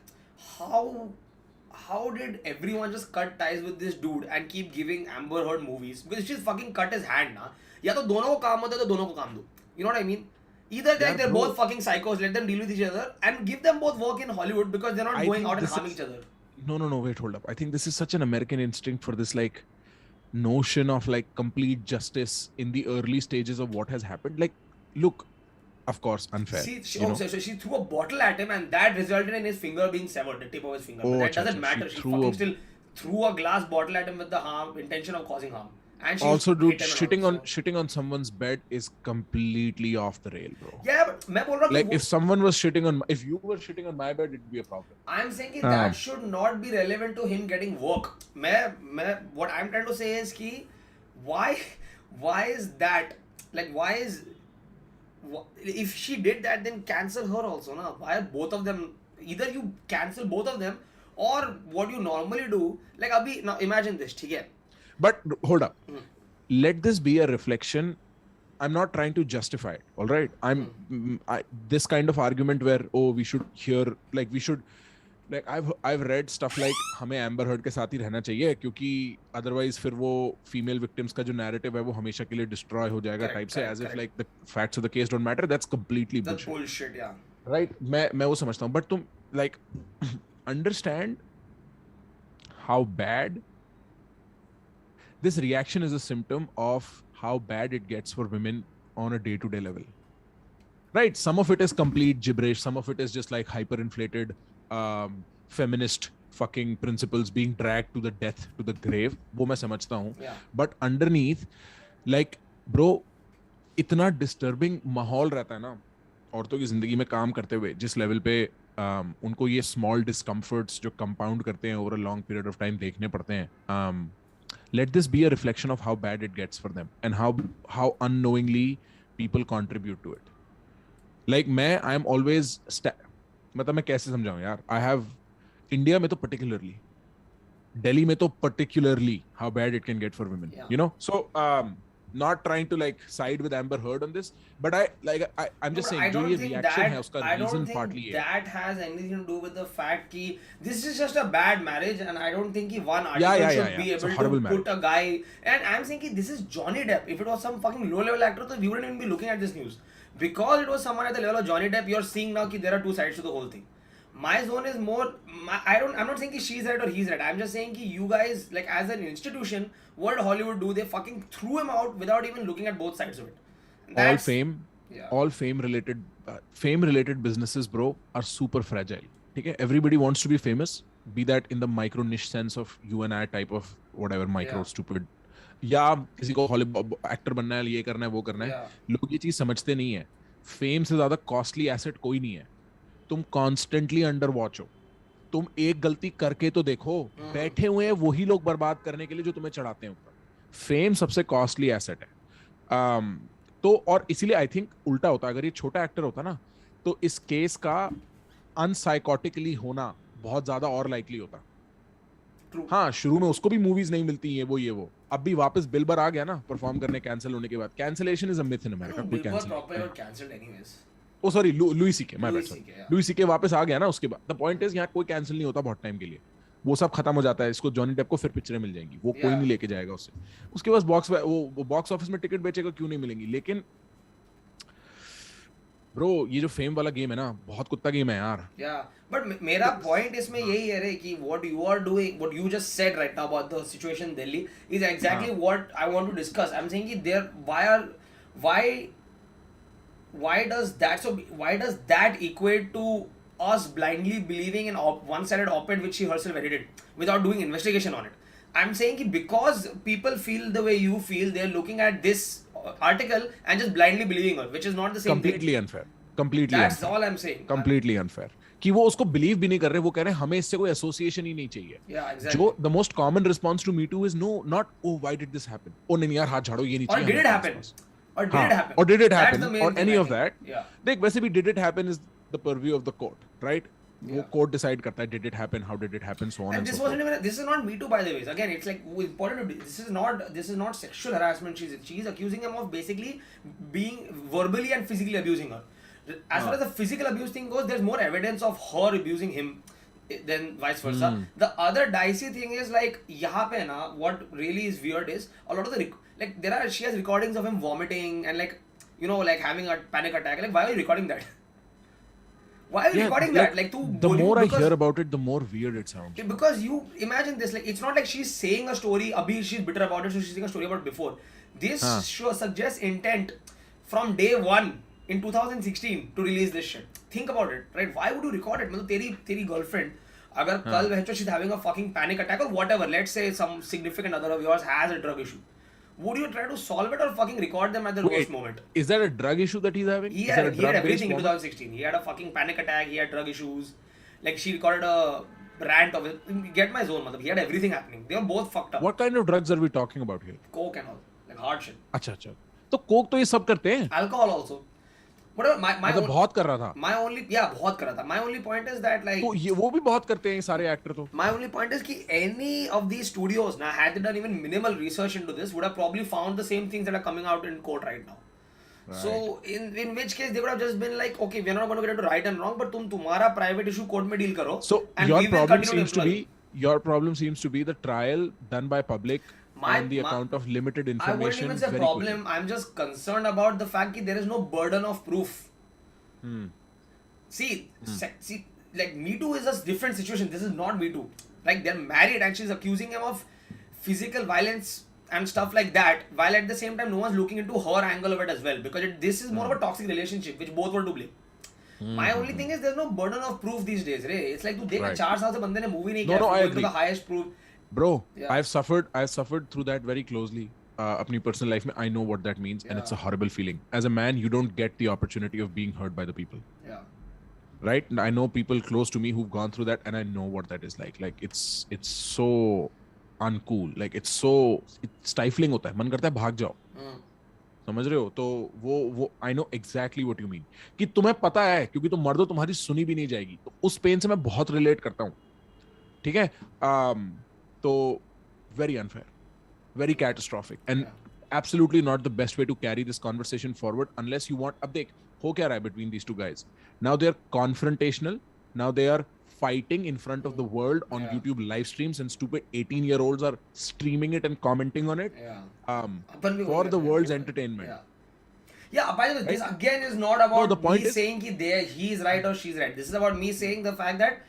how did everyone just cut ties with this dude and keep giving Amber Heard movies? Because she's fucking cut his hand ना. या तो दोनों को काम होता है तो दोनों को काम दो. You know what I mean? Either they're both fucking psychos, let them deal with each other and give them both work in Hollywood because they're not going out and harming each other. No, wait, hold up. I think this is such an American instinct for this like notion of like complete justice in the early stages of what has happened. Like, look, of course, unfair. So she threw a bottle at him and that resulted in his finger being severed, the tip of his finger. But that doesn't matter. She fucking still threw a glass bottle at him with the intention of causing harm. And also, dude, shitting on someone's bed is completely off the rail, bro. Yeah, but मैं बोल रहा हूँ like if you were shitting on my bed, it'd be a problem. I'm saying that should not be relevant to him getting work. What I'm trying to say is कि why is that? Like if she did that, then cancel her also, na? Why both of them? Either you cancel both of them, or what you normally do. Like abhi, now imagine this, ठीक है? But hold up. Let this be a reflection. I'm not trying to justify it. All right. This kind of argument where we should hear like I've read stuff like हमें Amber Heard के साथ ही रहना चाहिए क्योंकि otherwise फिर वो female victims का जो narrative है वो हमेशा के लिए destroy हो जाएगा type से as if like the facts of the case don't matter. That's completely bullshit. That's bullshit, yeah. Right. मैं वो समझता हूँ. But तुम like understand how bad. This reaction is a symptom of how bad it gets for women on a day-to-day level. Right? Some of it is complete gibberish. Some of it is just like hyperinflated feminist fucking principles being dragged to the death, to the grave, वो मैं समझता हूँ. Yeah. But underneath, like bro, इतना disturbing माहौल रहता है ना औरतों की जिंदगी में काम करते हुए, जिस लेवल पे उनको ये small discomforts जो compound करते हैं over a long period of time देखने पड़ते हैं. Let this be a reflection of how bad it gets for them and how unknowingly people contribute to it. Like I am always मतलब मैं कैसे समझाऊं यार, I have India में तो particularly, Delhi में तो particularly how bad it can get for women, Yeah. you know. So not trying to like side with Amber Heard on this, but I'm just saying जो ये reaction है उसका reason partly है. That has anything to do with the fact कि this is just a bad marriage, and I don't think one article should be able to put a guy. And I'm saying कि this is Johnny Depp. If it was some fucking low level actor, then we wouldn't even be looking at this news. Because it was someone at the level of Johnny Depp, you're seeing now कि there are two sides to the whole thing. My zone is more, I'm not saying कि she's right or he's right. I'm just saying कि you guys, like as an institution, what did Hollywood do? They fucking threw him out without even looking at both sides of it. All fame related businesses, bro, are super fragile. Okay? Everybody wants to be famous, be that in the micro niche sense of you and I type of whatever micro stupid, या किसी को Hollywood actor बनना है, ये करना है, वो करना है. लोग ये चीज समझते नहीं है. फेम से ज्यादा कॉस्टली एसेट कोई नहीं है. तुम कॉन्स्टेंटली अंडर वॉच हो. तुम एक गलती करके तो देखो, बैठे हुए हैं वही लोग बर्बाद करने के लिए जो तुम्हें चढ़ाते हैं ऊपर. फेम सबसे कॉस्टली एसेट है. तो और इसीलिए आई थिंक उल्टा होता. अगर ये छोटा एक्टर होता ना, तो इस केस का अनसाइकोटिकली होना बहुत ज्यादा और लाइकली होता. हाँ, शुरू में उसको भी मूवीज नहीं मिलती हैं, वो ये वो. अब भी वापस बिल बर आ गया ना परफॉर्म करने, कैंसिल होने के बाद. Cancellation is a myth in America. कोई cancel, oh sorry, Louis CK, my bad. Louis CK वापस आ गया ना उसके बाद. द पॉइंट इज यहाँ कोई कैंसिल नहीं होता बहुत टाइम के लिए. वो सब खत्म हो जाता है. इसको जॉनी डेप को फिर पिक्चरें मिल जाएंगी. वो कोई नहीं लेके जाएगा उससे. उसके पास बॉक्स ऑफिस में टिकट बेचेगा, क्यों नहीं मिलेंगी. लेकिन ब्रो, ये जो फेम वाला गेम है ना, बहुत कुत्ता गेम है यार. बट मेरा पॉइंट इसमें यही है रे कि what you are doing, what you just said right now about the situation in Delhi is exactly what I want to discuss. I'm saying कि why does that equate to us blindly believing in one-sided op-ed which she herself edited without doing investigation on it? I'm saying कि because people feel the way you feel, they're looking at this article and just blindly believing her, which is not the same completely thing. Unfair. Completely That's unfair. all I'm saying. Completely unfair. कि वो उसको believe भी नहीं कर रहे. वो कह रहे हैं हमें इससे कोई एसोसिएशन ही नहीं चाहिए. Yeah, exactly. जो the most common response to me too is no, not oh why did this happen. Oh नहीं यार, हाथ झाड़ो, ये नहीं चाहिए. Or did it happen? Or did it happen? Or any of that. Yeah. देख, वैसे भी did it happen is the purview of the court, right? वो कोर्ट डिसाइड करता है, did it happen, how did it happen, so on and so forth. This is not Me Too, by the way. Again, it's like important to, this is not sexual harassment. She's accusing him of basically being verbally and physically abusing her. As far as the physical abuse thing goes, there's more evidence of her abusing him than vice versa. The other dicey thing is like यहाँ पे ना, what really is weird is a lot of the she has recordings of him vomiting and like, you know, like having a panic attack. Like, why are you recording that? Why are you recording that? Like, the more I hear about it, the more weird it sounds. Because you imagine this, like, it's not like she's saying a story, abhi she's bitter about it, so she's saying a story about before. This show suggests intent from day one in 2016 to release this shit. Think about it, right? Why would you record it? मतलब तेरी girlfriend, अगर कल वह she's having a fucking panic attack or whatever, let's say some significant other of yours has a drug issue. Would you try to solve it or fucking record them at the worst moment? Is that a drug issue that he's having? He had everything in 2016. He had a fucking panic attack. He had drug issues. Like, she recorded a rant of it. Get my zone, matlab. He had everything happening. They were both fucked up. What kind of drugs are we talking about here? Coke and all. Like hard shit. अच्छा. तो coke तो ये सब करते हैं. Alcohol also. Whatever. मतलब बहुत कर रहा था. बहुत कर रहा था. My only point is that like. तो ये वो भी बहुत करते हैं सारे एक्टर तो. My only point is कि any of these studios now had they done even minimal research into this would have probably found the same things that are coming out in court right now. Right. So in which case they would have just been like, okay, we are not going to get into right and wrong, but तुम तुम्हारा private issue court में deal करो. So your problem seems to be the trial done by public. On the account of limited information. I wouldn't even say problem. I'm just concerned about the fact that there is no burden of proof. See, like Me Too is a different situation. This is not Me Too. Like, they're married and she's accusing him of physical violence and stuff like that, while at the same time no one's looking into her angle of it as well, because this is more of a toxic relationship which both were to blame. My only thing is there's no burden of proof these days, रे. It's like तू देख Right. 4 साल से बंदे ने movie नहीं No, किया, no, I going to agree. the highest proof. Bro, Yeah. I've suffered through that very closely. अपनी personal life में I know what that means, and it's a horrible feeling. As a man, you don't get the opportunity of being heard by the people. Yeah. Right? And I know people close to me who've gone through that, and I know what that is like. Like it's so uncool. Like it's stifling होता है. मन करता है भाग जाओ. समझ रहे हो? तो वो I know exactly what you mean. कि तुम्हें पता है क्योंकि तुम मर्द हो, तुम्हारी सुनी भी नहीं जाएगी. तो उस पेन से मैं बहुत रिलेट करता हूँ. ठीक है? तो very unfair, very catastrophic, and absolutely not the best way to carry this conversation forward unless you want. अब देख हो क्या रहा है between these two guys. Now they are confrontational. Now they are fighting in front of the world on YouTube live streams, and stupid 18-year-olds are streaming it and commenting on it for the world's entertainment. Yeah, by the way, this again is not about the point me is, saying कि he is right or she's right. This is about me saying the fact that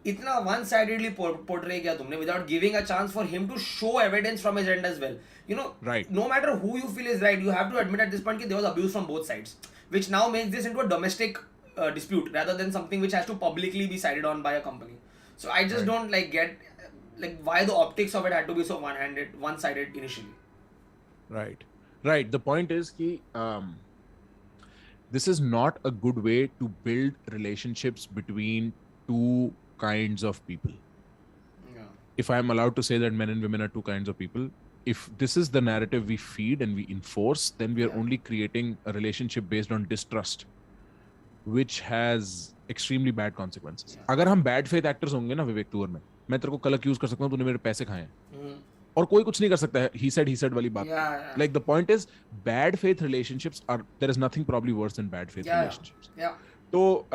इतना one-sidedly portray किया तुमने without giving a chance for him to show evidence from his end as well. You know, right. No matter who you feel is right, you have to admit at this point that there was abuse from both sides, which now makes this into a domestic dispute rather than something which has to publicly be sided on by a company. So I just don't get why the optics of it had to be so one-sided initially. Right. The point is कि this is not a good way to build relationships between two kinds of people. Yeah. If I am allowed to say that men and women are two kinds of people, if this is the narrative we feed and we enforce, then we are only creating a relationship based on distrust, which has extremely bad consequences. अगर हम bad faith actors होंगे ना विवेक tour में, मैं तेरे को कल accuse कर सकता हूँ तूने मेरे पैसे खाए हैं, और कोई कुछ नहीं कर सकता है. He said वाली बात. Like the point is, bad faith relationships are, there is nothing probably worse than bad faith relationships. So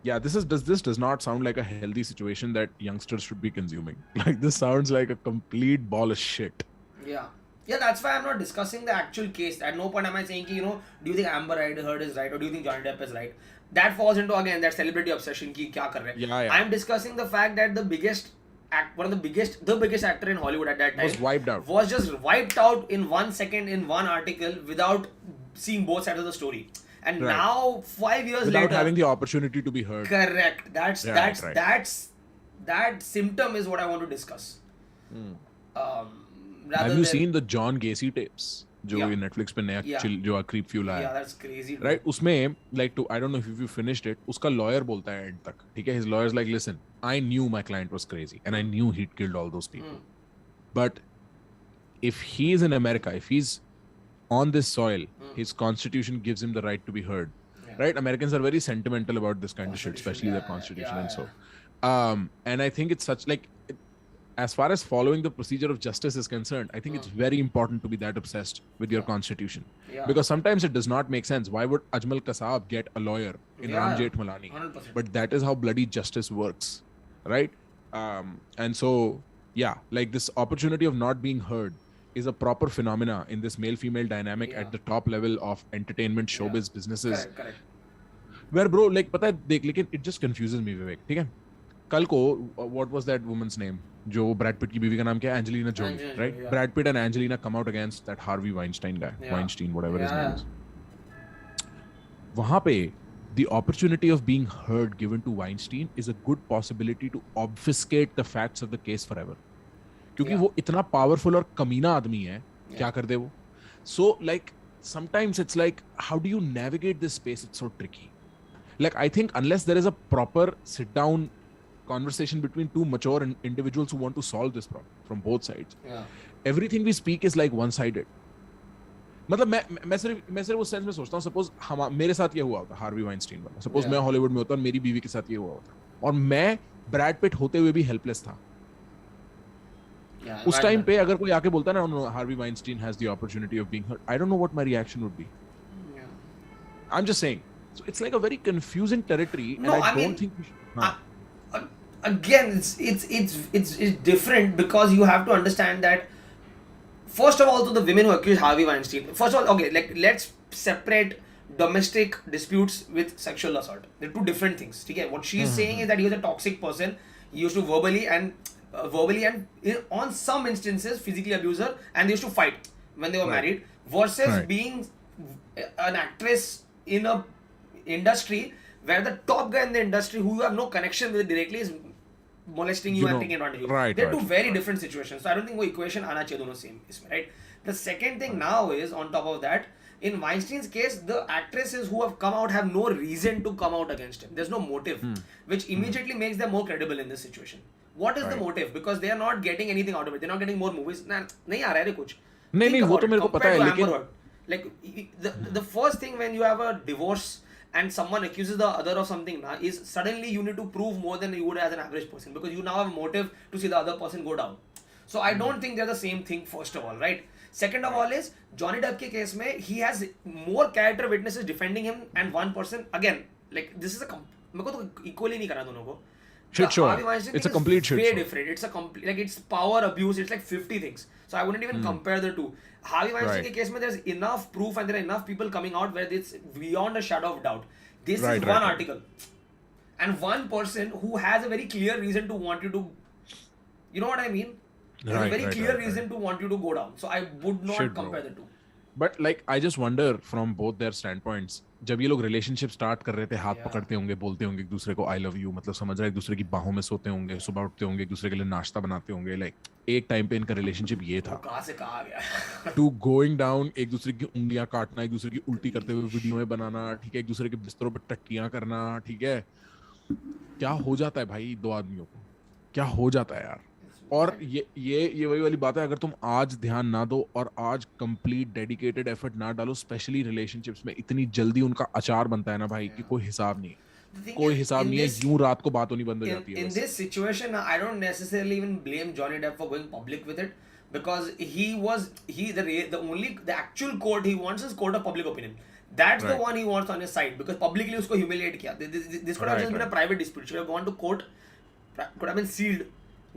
this does not sound like a healthy situation that youngsters should be consuming. Like this sounds like a complete ball of shit. Yeah, that's why I'm not discussing the actual case. At no point am I saying, do you think Amber Heard is right or do you think Johnny Depp is right? That falls into again that celebrity obsession ki kya kar rahe. Yeah. I'm discussing the fact that the biggest actor in Hollywood at that time was just wiped out in 1 second in one article without seeing both sides of the story. And now 5 years without later, having the opportunity to be heard. Correct. That symptom is what I want to discuss. Have you seen the John Gacy tapes? जो ये Netflix पे नया जो creep fuel आया. Yeah, that's crazy. Right? उसमें I don't know if you finished it. उसका lawyer बोलता है end तक. ठीक है? His lawyer's like, listen, I knew my client was crazy and I knew he'd killed all those people. But if he is in America, if he's on this soil, his constitution gives him the right to be heard. Right? Americans are very sentimental about this kind of shit, especially their constitution and so. And I think it's such as far as following the procedure of justice is concerned, I think it's very important to be that obsessed with your constitution. Because sometimes it does not make sense. Why would Ajmal Kasab get a lawyer in Ram Jethmalani? 100%. But that is how bloody justice works. Right? And so, this opportunity of not being heard is a proper phenomena in this male-female dynamic at the top level of entertainment, showbiz, businesses. Correct. Where bro, पता है देख, लेकिन it just confuses me, Vivek. ठीक है? कल को, what was that woman's name? जो Brad Pitt की बीवी का नाम क्या है? Angelina Jolie, right? Yeah. Brad Pitt and Angelina come out against that Harvey Weinstein guy, Weinstein, whatever his name is. वहाँ पे the opportunity of being heard given to Weinstein is a good possibility to obfuscate the facts of the case forever. क्योंकि वो इतना powerful और कमीना आदमी है, क्या कर दे वो? So sometimes it's how do you navigate this space? It's so tricky. I think unless there is a proper sit down conversation between two mature individuals who want to solve this problem from both sides, everything we speak is one sided. मतलब मैं सिर्फ उस sense में सोचता हूँ, suppose मेरे साथ ये हुआ होता हार्वी वाइनस्टीन वाला, सपोज मैं हॉलीवुड में होता और मेरी बीवी के साथ ये हुआ होता और मैं ब्रैड पिट होते हुए भी हेल्पलेस था. उस टाइम पे अगर कोई आके बोलता ना, Harvey Weinstein has the opportunity of being heard, I don't know what my reaction would be. I am just saying, so it's a very confusing territory. No, and I don't think we should, again it's different because you have to understand that first of all, to the women who accuse Harvey Weinstein, first of all, okay, let's separate domestic disputes with sexual assault. They're two different things. Okay? What she is saying is that he was a toxic person. He used to verbally and on some instances physically abuse her, and they used to fight when they were married, versus being an actress in a industry where the top guy in the industry who you have no connection with directly is molesting you and taking advantage of you. Right, They're right, two very different situations. So I don't think वो equation आना चाहिए दोनों same इसमें, right? The second thing now is, on top of that, in Weinstein's case, the actresses who have come out have no reason to come out against him. There's no motive, which immediately makes them more credible in this situation. What is the motive? Because they are not getting anything out of it. They're not getting more movies. Nah, नहीं आ रहा है कुछ. नहीं वो तो मेरे को पता है लेकिन like the first thing when you have a divorce and someone accuses the other of something now is suddenly you need to prove more than you would as an average person, because you now have a motive to see the other person go down. So I don't think they're the same thing, first of all, right? Second of all is Johnny Depp ke case mein he has more character witnesses defending him, and one person again, like this is a मेरे को तो equally नहीं करना दोनों को. Shit show. It's a complete shit show. Way different. It's a complete, like it's power abuse. It's like 50 things. So I wouldn't even compare the two. Harvey Weinstein ke case mein there's enough proof and there are enough people coming out where it's beyond a shadow of doubt. This is one article and one person who has a very clear reason to want you to, you know what I mean? There's a very clear reason to want you to go down. So I would not compare the two. But like I just wonder from both their standpoints, जब ये लोग relationship start कर रहे थे, हाथ पकड़ते होंगे, बोलते होंगे एक दूसरे को आई लव यू, मतलब समझ रहा है, एक दूसरे की बाहों में सोते होंगे, सुबह उठते होंगे, एक दूसरे के लिए नाश्ता बनाते होंगे, लाइक एक टाइम पे इनका रिलेशनशिप ये था. कहाँ से कहाँ गया? टू गोइंग डाउन, एक दूसरे की उंगलियां काटना, एक दूसरे की उल्टी करते हुए वीडियो में बनाना, ठीक है, एक दूसरे के बिस्तरों पे टट्टियां करना, ठीक है. क्या हो जाता है भाई दो आदमियों को, क्या हो जाता है यार. और ये वही वाली बात है, अगर तुम आज ध्यान ना दो और आज कंप्लीट डेडिकेटेड एफर्ट ना डालो, स्पेशली रिलेशनशिप्स में, इतनी जल्दी उनका अचार बनता है ना भाई कि कोई हिसाब नहीं है. कोई हिसाब नहीं है, यूं रात को बात होनी बंद हो जाती है. In this situation, I don't necessarily even blame Johnny Depp for going public with it, because the actual court he wants is court of public opinion. That's the one he wants on his side, because publicly उसको humiliate किया. This could have just been a private dispute. Should have gone to court, could have been sealed.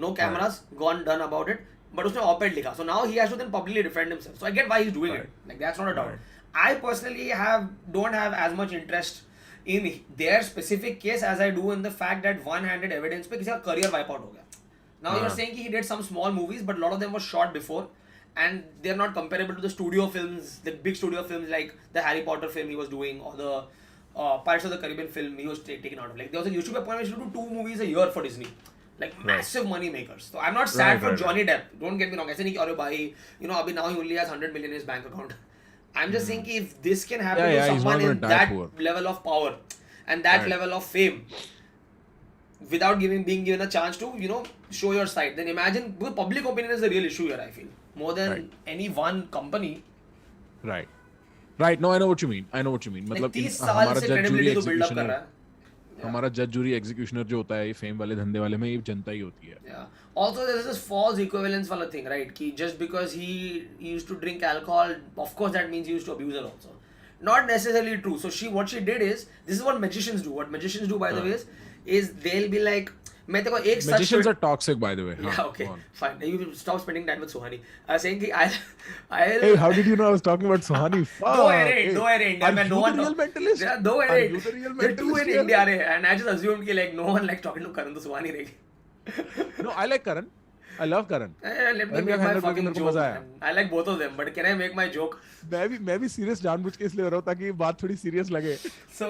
No cameras, gone done about it. But उसने op-ed लिखा. So now he has to then publicly defend himself. So I get why he's doing it. Like that's not a doubt. I personally don't have as much interest in their specific case as I do in the fact that one-handed evidence पे किसी का career wipe out हो गया. Now you're saying he did some small movies, but a lot of them were shot before, and they're not comparable to the studio films, the big studio films like the Harry Potter film he was doing, or the Pirates of the Caribbean film he was taken out of. Like there was a YouTube point where he used to do 2 movies a year for Disney. Like massive money makers. So I'm not sad for Johnny Depp. Don't get me wrong. ऐसे नहीं कि अरे भाई, you know, अभी now he only has 100 million in his bank account. I'm just saying कि if this can happen to someone in that level of power and that level of fame, without being given a chance to, you know, show your side, then imagine, because public opinion is the real issue here, I feel, more than any one company. Right. No, I know what you mean. मतलब 30 साल से credibility तो build up कर रहा है. हमारा जज jury executioner जो होता है ये फेम वाले धंधे वाले में, ये जनता ही होती है. Also there is this false equivalence वाला thing, right? कि just because he used to drink alcohol, of course that means he used to abuse her also. Not necessarily true. So what she did is, this is what magicians do. What magicians do, by the way, is they'll be like, मैं तेरे को एक सच magicians are toxic, by the way. Yeah, okay, fine. You stop spending time with Suhani. I was saying कि I'll Hey, how did you know I was talking about Suhani? दो है India में, no one. Are you the real mentalist? Yeah, दो है. Are you the real There are 2 in mentalist? India रे, and I just assumed कि like no one likes talking to Karan, तो Suhani रहेगी. No, I like Karan. I love Karan. Let me make my fucking joke. I like both of them, but can I make my joke? मैं भी serious जानबूझ के इसलिए हो रहा हूँ ताकि बात थोड़ी सीरियस लगे. So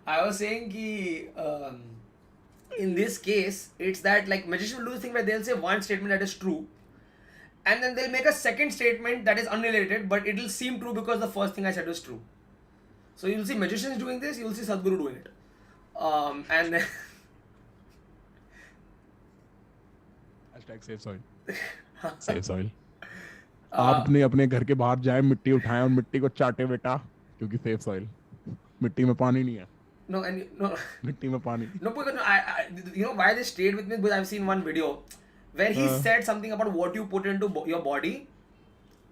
I was saying कि in this case, it's that like magicians will do this thing where they'll say one statement that is true, and then they'll make a second statement that is unrelated, but it'll seem true because the first thing I said was true. So you'll see magicians doing this, you'll see Sadhguru doing it, and then hashtag save soil. Save soil. आप अपने घर के बाहर जाए, मिट्टी उठाएं और मिट्टी को चाटे बेटा, क्योंकि सेव सॉइल. मिट्टी में पानी नहीं है. No, मिट्टी में पानी. No, because I you know why they stayed with me, because I've seen one video where he said something about what you put into your body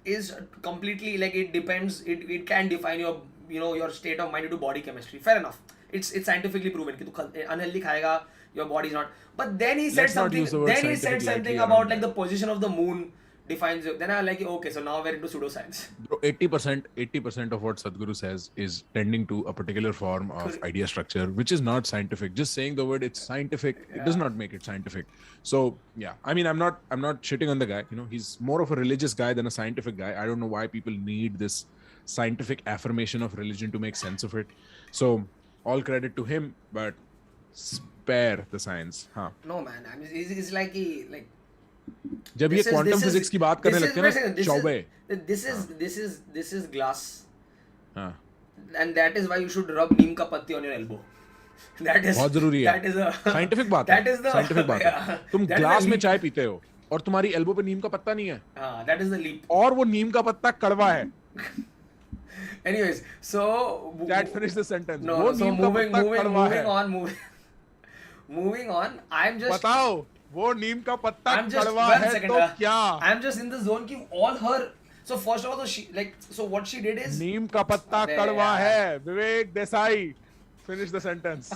is completely, like, it depends, it can define your, you know, your state of mind into body chemistry. Fair enough, it's scientifically proven कि तू unhealthy खाएगा, your body is not. But then he said something about like the position of the moon defines it. Then I like, okay, so now we're into pseudoscience. Bro, 80% of what Sadhguru says is tending to a particular form of idea structure, which is not scientific. Just saying the word it's scientific, it does not make it scientific. So yeah, I mean, I'm not shitting on the guy. You know, he's more of a religious guy than a scientific guy. I don't know why people need this scientific affirmation of religion to make sense of it. So all credit to him, but spare the science. हाँ. No man, I mean, it's like जब ये quantum physics की बात करने लगते हैं ना Choubey, this is glass. हाँ. And that is why you should rub neem का पत्ती on your elbow. That is बहुत जरूरी है. That is a साइंटिफिक बात है. साइंटिफिक बात है. तुम ग्लास में चाय पीते हो और तुम्हारी एल्बो पे नीम का पत्ता नहीं है. That is the leap. और वो नीम का पत्ता कड़वा है. Anyways, so that finish the sentence. No, वो so नीम का पत्ता कड़वा है. moving on. I'm just बताओ वो नीम का पत्ता कड़वा है तो क्या? I'm just in the zone कि all her. So first of all, so what she did is नीम का पत्ता कड़वा है. विवेक Desai, finish the sentence.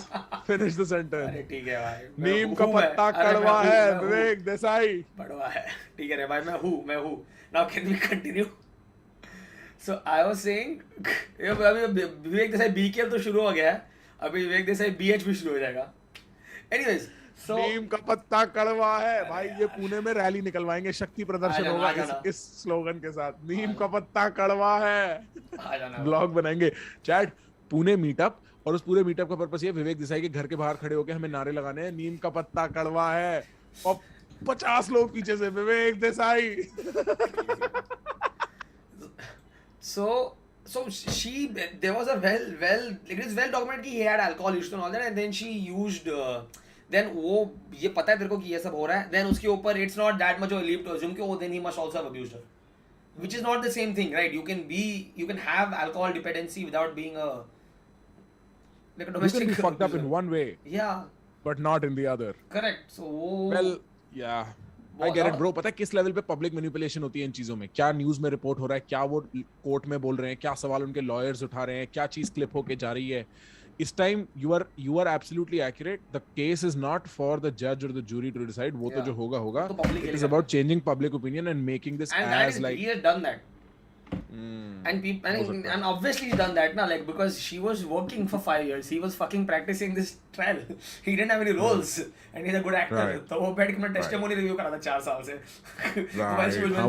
Finish the sentence. अरे ठीक है भाई. नीम का पत्ता कड़वा है. विवेक देसाई. कड़वा है. ठीक है रे भाई, मैं हूँ. Now can we continue? So I was saying, अभी विवेक देसाई BKM तो शुरू हो गया है. अभी विवेक देसाई BH भी शुरू हो जाएगा. Anyways, so नीम का पत्ता कड़वा है भाई. ये पुणे में रैली निकलवाएंगे, शक्ति प्रदर्शन होगा इस स्लोगन के साथ. नीम का पत्ता कड़वा है. ब्लॉग बनाएंगे. चैट पुणे मीटअप, और उस पूरे मीटअप का पर्पस ये विवेक देसाई के घर के बाहर खड़े होकर हमें नारे लगाने हैं, नीम का पत्ता कड़वा है, और 50 लोग पीछे से विवेक Desai. So there was a it is well documented कि he had alcohol issues and all that, and then she used then वो ये पता है तेरे को कि ये सब हो रहा है, then उसके ऊपर it's not that much of a leap to assume कि oh then he must also have abused her, which is not the same thing, right? You can have alcohol dependency without being a like a domestic. You can be fucked up in one way, yeah, but not in the other. Correct. So well, yeah. I get it, bro. पता है किस level पे public manipulation होती है इन चीजों में? क्या news में रिपोर्ट हो रहा है, क्या वो कोर्ट में बोल रहे हैं, क्या सवाल उनके लॉयर्स उठा रहे हैं, क्या चीज क्लिप होके जा रही है. इस time you are absolutely accurate. The case is not for the judge or the jury to decide. वो तो जो होगा होगा. It is about changing public opinion and making this as like. He has done that. And people and obviously he's done that now, like because she was working for 5 years, he was fucking practicing this trial. He didn't have any roles and he's a good actor. तो वो बैठ के मैं testimony review कर रहा था 4 साल से.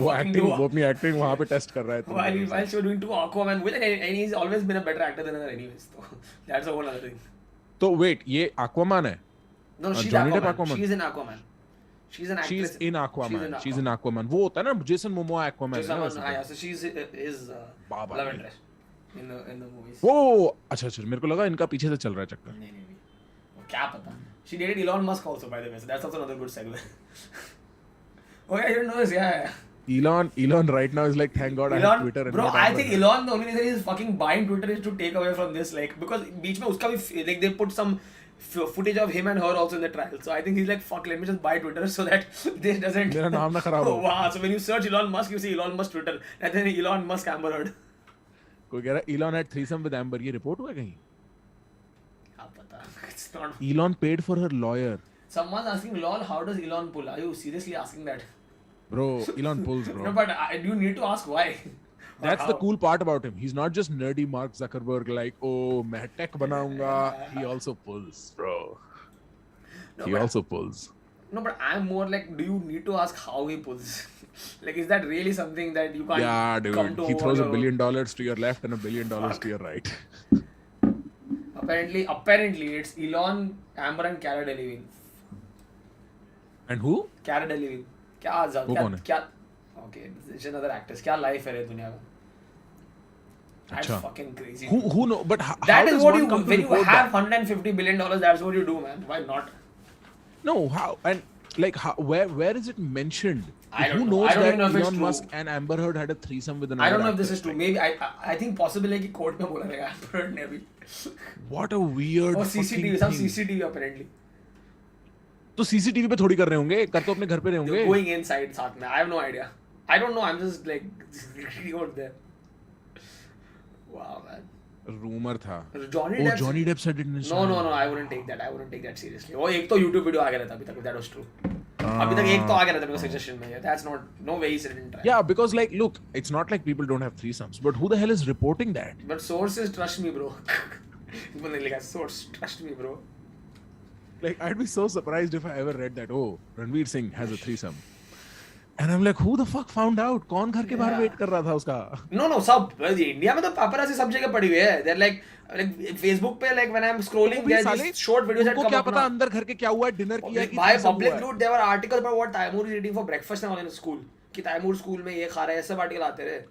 वो acting, वो अपनी acting वहाँ पे test कर रहा है. While she was doing 2 Aquaman villain, and he's always been a better actor than her anyways. So that's a whole other thing. तो wait, ये Aquaman है? No, she's Aquaman. She's in Aquaman. She's an actress. She's in Aquaman. She's in Aquaman. वो होता है ना Jason Momoa Aquaman. So she's his love interest in the movies. वो अच्छा मेरे को लगा इनका पीछे से चल रहा है चक्कर. नहीं क्या पता. She dated Elon Musk also, by the way. So that's also another good segue. Oh yeah, you didn't know this, yeah. Elon right now is like, thank God I have Twitter. And bro, I think Elon, the only reason he's fucking buying Twitter is to take away from this, like because बीच में उसका भी like they put some footage of him and her also in the trial. So I think he's like, fuck, let me just buy Twitter so that this doesn't. मेरा नाम ना खराब हो. Wow, so when you search Elon Musk, you see Elon Musk Twitter, and then Elon Musk Amber Heard. कोई कह रहा है Elon had threesome with Amber. ये रिपोर्ट हुआ कहीं? क्या पता? It's not. Elon paid for her lawyer. Someone's asking, lol, how does Elon pull? Are you seriously asking that? Bro, Elon pulls, bro. No, but you need to ask why. That's the cool part about him. He's not just nerdy Mark Zuckerberg like, oh, मैं tech बनाऊंगा. He also pulls, bro. No, he also pulls. No, but I'm more like, do you need to ask how he pulls? Like, is that really something that you can't Yeah, dude. come to? He throws $1 billion to your left and $1 billion to your right. Apparently, it's Elon, Amber and Cara Delevingne. And who? Cara Delevingne. क्या Okay, it's another actress. क्या life है रे दुनिया में? That's fucking crazy. Who know? But how that does is what one you come to when you report have that? $150 billion. That's what you do, man. Why not? No, how and like how, where is it mentioned? I don't Who know. knows I don't that even know if it's Elon true. Musk and Amber Heard had a threesome with another I don't know if this actress, is true. like, Maybe I think possible है कि court में बोला रहेगा Amber Heard ने भी. What a weird. और CCTV, some CCTV apparently. तो CCTV पे थोड़ी कर रहे होंगे, कर तो अपने घर पे रहे होंगे. Going inside साथ में. I have no idea. I don't know. I'm just like out there. Wow, man. Rumor था. Johnny Depp said it in his No. I wouldn't take that. I wouldn't take that seriously. वो एक तो YouTube video आ गया था अभी तक. That was true. अभी तक एक तो आ गया था मेरे को suggestion में. That's not. No way he said it in trial. Yeah, because like, look, it's not like people don't have threesomes, but who the hell is reporting that? But sources trust me, bro. मैंने लिखा source trust me, bro. Like, I'd be so surprised if I ever read that. Oh, Ranveer Singh has a threesome. And I'm like, who the fuck found out? कौन घर के बाहर wait कर रहा था उसका? No, सब इंडिया में तो paparazzi सब जगह पड़ी हुई है. They're like Facebook पे like when I'm scrolling there are these short videos that उनको come क्या up पता now. अंदर घर के क्या हुआ है, डिनर किया है कि भाई क्या सब public हुआ है? dude, there were articles about what Taimur is eating for breakfast now in school. कि Taimur school में ये खा रहा है, ऐसे आर्टिकल आते रहे.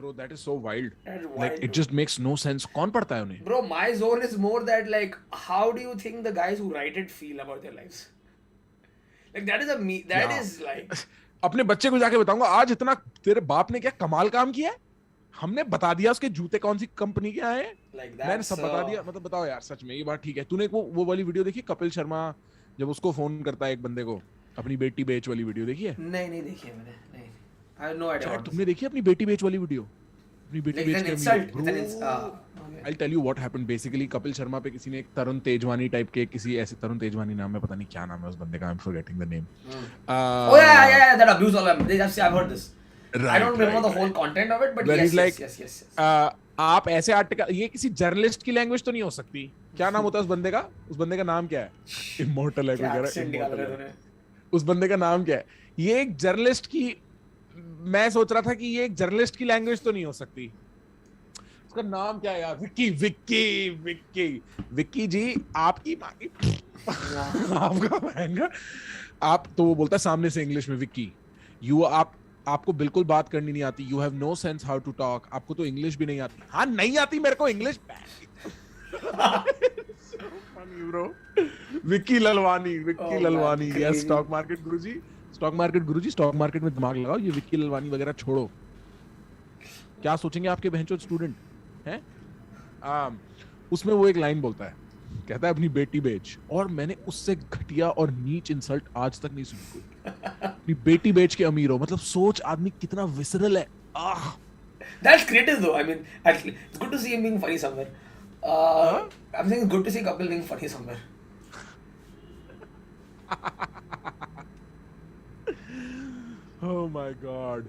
Bro, that is so wild. That's Like wild, it dude. just makes no sense. कौन पढ़ता है उन्हें? Bro, my zone is more that like how do you think the guys who write it feel about their lives? Like that is is like अपने बच्चे को जाके बताऊंगा आज इतना तेरे बाप ने क्या कमाल काम किया है, हमने बता दिया उसके जूते कौन सी कंपनी के आए हैं, like मैंने सब बता दिया. मतलब बताओ यार, सच में ये बात ठीक है? तूने वो वाली वीडियो देखी कपिल शर्मा जब उसको फोन करता है एक बंदे को, अपनी बेटी बेच वाली वीडियो देखी है? नहीं देखी है मैंने. नहीं, I have no idea. तुमने देखी अपनी बेटी बेच वाली वीडियो? अपनी बेटी बेच के I'll tell you what happened basically. Kapil Sharma पे किसी ने एक तरुण तेजवानी टाइप के, किसी ऐसे तरुण तेजवानी नाम है, पता नहीं क्या नाम है उस बंदे का, I'm forgetting the name. Oh yeah, that abuse all of them. I've heard this. Right, I don't remember the whole content of it, but yes. आप ऐसे आर्टिकल, ये किसी जर्नलिस्ट की लैंग्वेज तो नहीं हो सकती. क्या नाम होता है उस बंदे का? उस बंदे का नाम क्या है? इमोर्टल है कोई कह रहा है. उस बंदे का नाम क्या है? ये एक जर्नलिस्ट की, मैं सोच रहा था कि ये एक जर्नलिस्ट की लैंग्वेज तो नहीं हो सकती. उसका नाम क्या है यार? विक्की जी, आपकी माँ की आपका महंगा. आप तो वो बोलता है सामने से इंग्लिश में, विक्की आपको बिल्कुल बात करनी नहीं आती. You have no sense how to talk. आपको तो इंग्लिश भी नहीं आती. हाँ नहीं आती मेरे को English. Vicky Lalwani yes. Stock market गुरुजी, स्टॉक मार्केट में दिमाग लगाओ. ये विक्की ललवानी वगैरह छोड़ो. क्या सोचेंगे आपके बहनचोद स्टूडेंट हैं? उसमें वो एक लाइन बोलता है, कहता है अपनी बेटी बेच, और मैंने उससे घटिया और नीच इंसल्ट आज तक नहीं सुनी. अपनी बेटी बेच के अमीर हो, मतलब सोच आदमी कितना विसरल है. That's creative though. I mean, actually, it's good to see him being funny somewhere. I'm saying it's good to see Kapil being funny somewhere. Oh my God.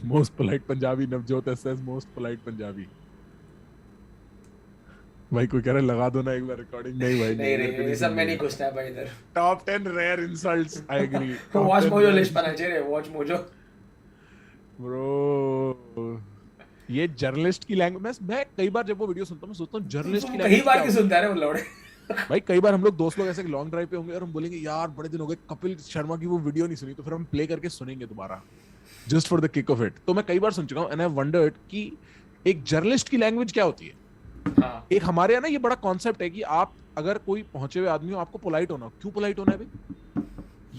Most polite Punjabi. Navjot says most polite Punjabi. भाई कोई कह रहा है लगा दो ना एक बार recording. नहीं भाई नहीं ये सब मैं नहीं पूछता है भाई इधर. Top 10 rare insults. I agree. Watch Mojo list बना चाहिए. Watch Mojo. Bro, ये जर्नलिस्ट की लैंग्वेज. मैं कई बार जब वो वीडियो सुनता हूँ मैं सोचता हूँ जर्नलिस्ट की लैंग्वेज. कई बार की सुनता है वो लौड़े. भाई कई बार हम लोग दोस्त लोग ऐसे लॉन्ग ड्राइव पे होंगे और हम बोलेंगे यार बड़े दिन हो गए कपिल शर्मा की वो वीडियो नहीं सुनी, तो फिर हम प्ले करके सुनेंगे दोबारा just for the kick off it. तो मैं कई बार सुन चुका हूँ एंड आई वंडर्ड कि एक जर्नलिस्ट की लैंग्वेज क्या होती है. एक हमारे यहाँ ना ये बड़ा कॉन्सेप्ट है कि आप अगर कोई पहुंचे हुए आदमी हो आपको पोलाइट होना. क्यों पोलाइट होना है भाई?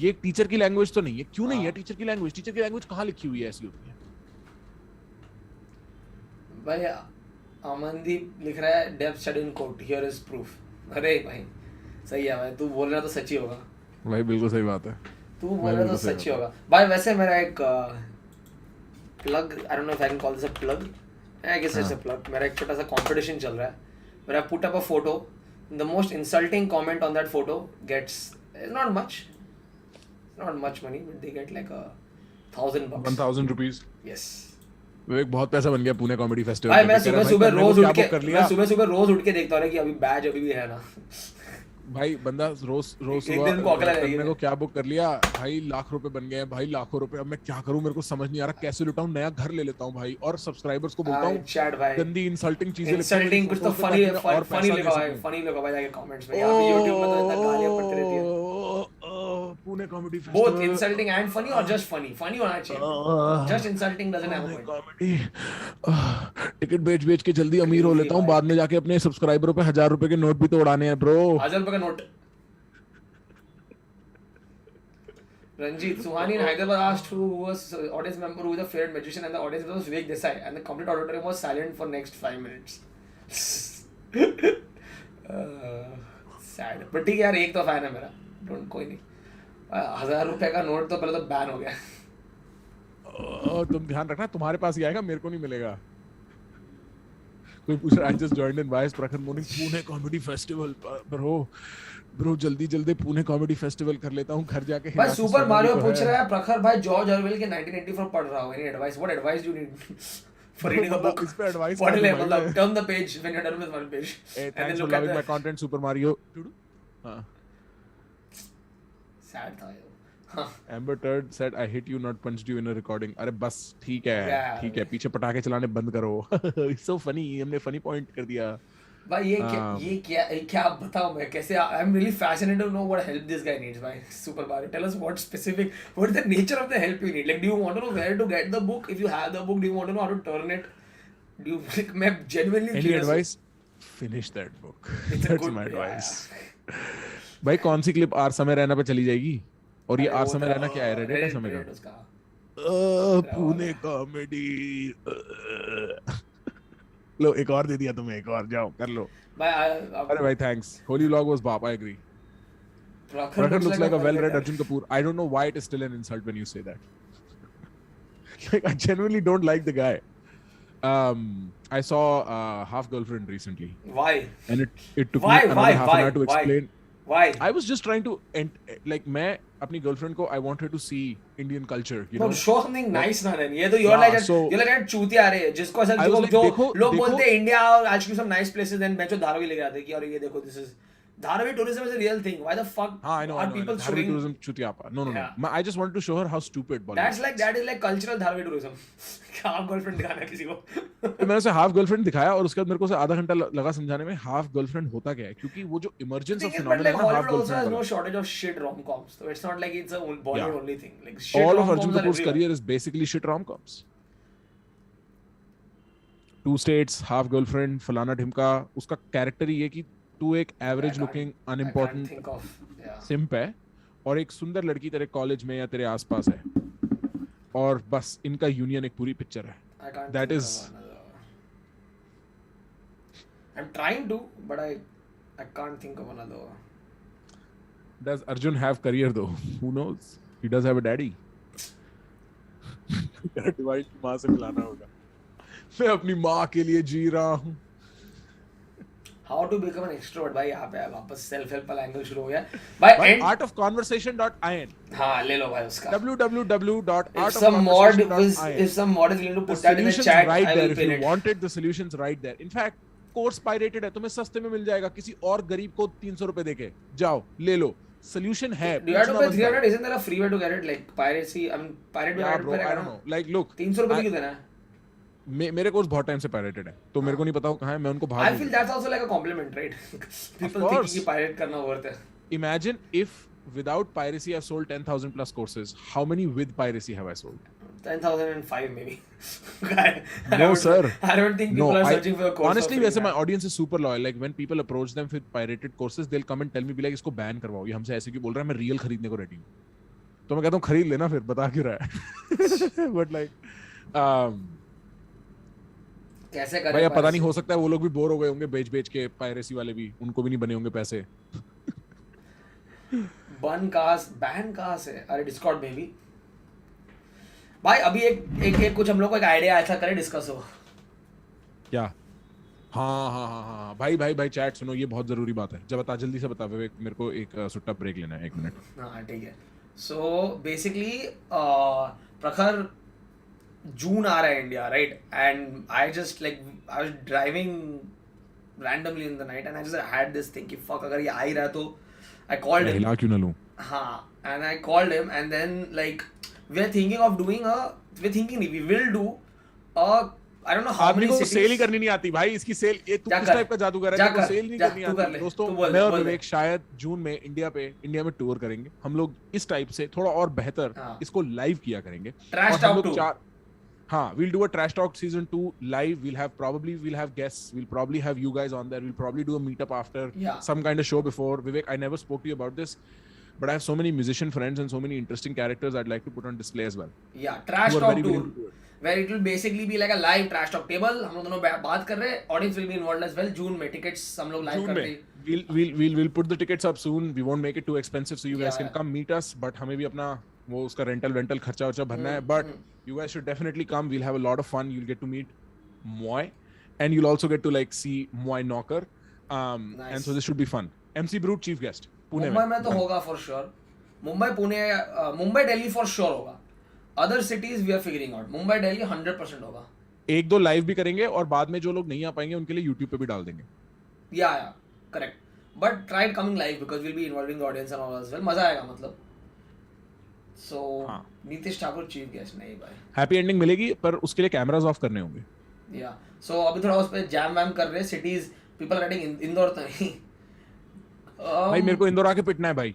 ये टीचर की लैंग्वेज तो नहीं है. क्यों नहीं है टीचर की लैंग्वेज? टीचर की लैंग्वेज कहाँ लिखी हुई है ऐसी होती है? भाई अमनदीप लिख रहा है depth study in court, here is proof. अरे भाई सही है भाई, तू बोल रहा तो सच ही होगा भाई. बिल्कुल सही बात है, तू बोल रहा तो सच ही होगा भाई. वैसे मेरा एक plug, I don't know if I can call this a plug, I guess it's a plug. मेरा एक छोटा सा कंपटीशन चल रहा है. मेरा put up a photo, the most insulting comment on that photo gets not much money but they get like $1,000. 1000 rupees. Yes Vivek बहुत पैसा बन गया पुणे कॉमेडी फेस्टिवल. भाई मैं सुबह रोज उठ के देखता हूं कि अभी बैच अभी भी है ना. भाई बंदा रोज करने को क्या बुक कर लिया भाई. लाख रुपए बन गए हैं भाई, लाखों रुपए. अब मैं क्या करूं, मेरे को समझ नहीं आ रहा कैसे लुटाऊं. नया घर ले लेता हूं भाई और सब्सक्राइबर्स को बोलता हूं गंदी इंसल्टिंग चीजें इंसल्टिंग कुछ तो फनी लगा भाई जाके कमेंट्स में. यहां पे YouTube में तो इतना गालियां पड़ती रहती है. Pune comedy festival both insulting and funny और जस्ट फनी होना चाहिए. Just insulting doesn't have a point. Ticket बेच के जल्दी अमीर हो लेता हूं, बाद में जाके अपने सब्सक्राइबरों पे 1000 रुपए के नोट भी तो उड़ाने हैं ब्रो. 1000 रुपए का note. Ranjit Suhani in Hyderabad asked who was audience member who is a favorite magician, and the audience was Vivek Desai, and the complete auditorium was silent for next 5 minutes. Sad. But ठीक है यार, एक तो fan है मेरा. Don't कोई नहीं. 1000 रुपए का नोट तो पहले तो बैन हो गया. तुम ध्यान रखना तुम्हारे पास ही आएगा, मेरे को नहीं मिलेगा. कोई पूछ रहा है, I just joined in Vice प्रखर morning Pune comedy festival. Bro जल्दी पुणे कॉमेडी फेस्टिवल कर लेता हूँ घर जाके. भाई सुपर मारियो पूछ रहा है प्रखर भाई जॉर्ज ऑरवेल के 1984 पढ़ रहा हूँ. Any advice? What advice do you need for reading a book? इस पे एडवाइस what will मतलब turn the page when you're done with one page and then look at my content. Super Mario. हां sad था ये. Amber Turd said I hit you not punched you in a recording. अरे बस ठीक Yeah, है पीछे पटाखे चलाने बंद करो. It's so funny. हमने funny point कर दिया. भाई ये क्या बताऊं मैं कैसे I'm really fascinated to know what help this guy needs भाई. Super Mario, tell us what is the nature of the help you need. Like, do you want to know where to get the book? If you have the book, do you want to know how to turn it? Do you like, मैं genuinely Any curious advice? Finish that book. It's a That's good- my advice. भाई कौन सी clip are समय रहना पे चली जाएगी? और ये आर समय रहना क्या है? रेडिट है समय Reddit का? उसका पुणे कॉमेडी. लो एक और दे दिया तुम्हें, एक और जाओ कर लो. भाई अरे भाई thanks. Holy vlog was bop. I agree. Prakhar looks like a well-read Arjun Kapoor. I don't know why it is still an insult when you say that. Like, I genuinely don't like the guy. I saw Half Girlfriend recently, Why? and it took me another half an hour to explain. Why? I was just trying to like मैं अपनी girlfriend को I want her to see Indian culture, you No, know. show something nice ना then. ये तो you're Yeah, like that, so- you're like that चूतिया रे जिसको असल I was जो like, जो देखो- लोग देखो- बोलते हैं इंडिया और I'll show you some nice places then मैं जो धारावी लेके आते हैं कि अरे ये देखो this is Dharavi tourism is a real thing. Why the fuck हाँ, I know. are people Dharavi showing? tourism चुतियापा. No. Yeah. I just wanted to show her how stupid Bollywood. That is like cultural Dharavi tourism. आप girlfriend दिखाना किसी को. तो मैंने उसे half girlfriend दिखाया और उसके बाद मेरे को उसे आधा घंटा लगा समझाने में हाफ गर्लफ्रेंड होता क्या है, क्योंकि वो जो emergence of But phenomenon like है ना half Hollywood also has no girlfriend shortage of shit rom-coms. So it's not like it's a Bollywood Yeah. only thing. Like shit all of rom-coms Arjun are Kapoor's everywhere. career is basically shit rom-coms. Two States, Half Girlfriend, फलाना ढिमका. उसका character ही है कि तू एक average looking I can't unimportant think of. Yeah. सिंप है और एक सुंदर लड़की तेरे कॉलेज में या तेरे आसपास है और बस इनका यूनियन एक पूरी पिक्चर है. I can't That think is- of another. I'm trying to, but I can't think of another. Does Arjun have career though? Who knows? He does have a daddy. तेरा डिवाइड की माँ से मिलाना होगा. मैं अपनी माँ के लिए जी रहा हूँ. How to become an extrovert भाई यहाँ पे वापस सेल्फ हेल्प वाला एंगल शुरू हो गया भाई. But End artofconversation.in. हाँ ले लो भाई उसका. If some mod is willing to The put that in the solutions chat, right I there. will If pin you it. wanted the solutions right there. In fact, course pirated है, तुम्हें सस्ते में मिल जाएगा, किसी और गरीब को 300 रुपए देके जाओ ले लो. सोल्यूशन है. Do you have to पूछना pay बनता है. 300? Isn't there a free way to get it? Like piracy, I mean pirate Yeah, pirate bro, पे I don't know. Like, look, 300 रुपए क्यों देना है? मेरे कोर्स बहुत टाइम से पायरेटेड है, तो मेरे को नहीं पता वो कहाँ है. मैं उनको I भाग feel that's also like a compliment, right? People course. think कि pirate करना worth है. Imagine if without piracy I've sold 10,000 plus courses. How many with piracy have I sold? 10,005 maybe. No, sir. I don't think people are searching for a course. Honestly, for free, वैसे my man. audience is super loyal. Like when people approach them with pirated courses, they'll come and tell me, be like, इसको ban करवाओ. ये हमसे ऐसे क्यों बोल रहा है? मैं real खरीदने को ready हूँ. तो मैं कहता हूँ खरीद लेना फिर, बता क्यों रहा है? But like, कैसे करें? भाई अब पता piracy? नहीं, हो सकता है वो लोग भी बोर हो गए होंगे बेच के, पायरेसी वाले भी, उनको भी नहीं बने होंगे पैसे. ban कहाँ से? अरे Discord में भी. भाई अभी एक कुछ हम लोग को एक आइडिया आया था, करें डिस्कस हो. क्या? हाँ भाई चैट सुनो, ये बहुत जरूरी बात है. जब बता, जल्दी से बता विवेक, मेरे को एक सुट्टा ब्रेक लेना है 1 मिनट. हाँ ठीक है. सो बेसिकली प्रखर जून आ रहा है India, right? And I just like I was driving randomly in the night and I just had this thing कि फक अगर ये आ ही रहा तो आई कॉल्ड हिम. हिला क्यों ना लूं? हाँ, and I called him and then like we are thinking we will do a I don't know how आदमी many को cities. सेल ही करनी नहीं आती भाई. इसकी सेल, ये तू किस टाइप का जादूगर है? तेरे को सेल नहीं करनी आती. दोस्तों, मैं और विवेक शायद जून में इंडिया में टूर करेंगे. हम लोग इस टाइप से थोड़ा और बेहतर इसको लाइव किया करेंगे. Trash talk too. हाँ, we'll do a trash talk season 2 live. We'll have guests. We'll probably have you guys on there. We'll probably do a meetup after. Yeah. Some kind of show before. Vivek, I never spoke to you about this, but I have so many musician friends and so many interesting characters I'd like to put on display as well. Yeah, trash Who are talk very tour, willing to do it. where it will basically be like a live trash talk table. हम लोग दोनों बात कर रहे हैं. Audience will be involved as well. जून में tickets हम लोग live June कर में. रहे हैं. We'll put the tickets up soon. We won't make it too expensive, so you guys Yeah. can come meet us. But हमें भी अपना वो उसका rental खर्चा भरना है. But you guys should definitely come. We'll have a lot of fun. You'll get to meet Moy, and you'll also get to like see Moy Knocker. Nice. And so this should be fun. MC Brute chief guest. Pune Mumbai में तो होगा for sure. Mumbai Pune Mumbai Delhi for sure होगा. Other cities we are figuring out. Mumbai Delhi 100% होगा. 1-2 live भी करेंगे और बाद में जो लोग नहीं आ पाएंगे उनके लिए YouTube पे भी डाल देंगे. Yeah, correct. But try it coming live because we'll be involving the audience and all as well. मजा आएगा मतलब. So Nitish Thakur chief guest नहीं भाई. हैप्पी एंडिंग मिलेगी पर उसके लिए कैमरास ऑफ करने होंगे. Yeah. So अभी थोड़ा उस पे जैम वैम कर रहे हैं. Cities people writing इंदौर तो नहीं. भाई मेरे को इंदौर आके पिटना है भाई.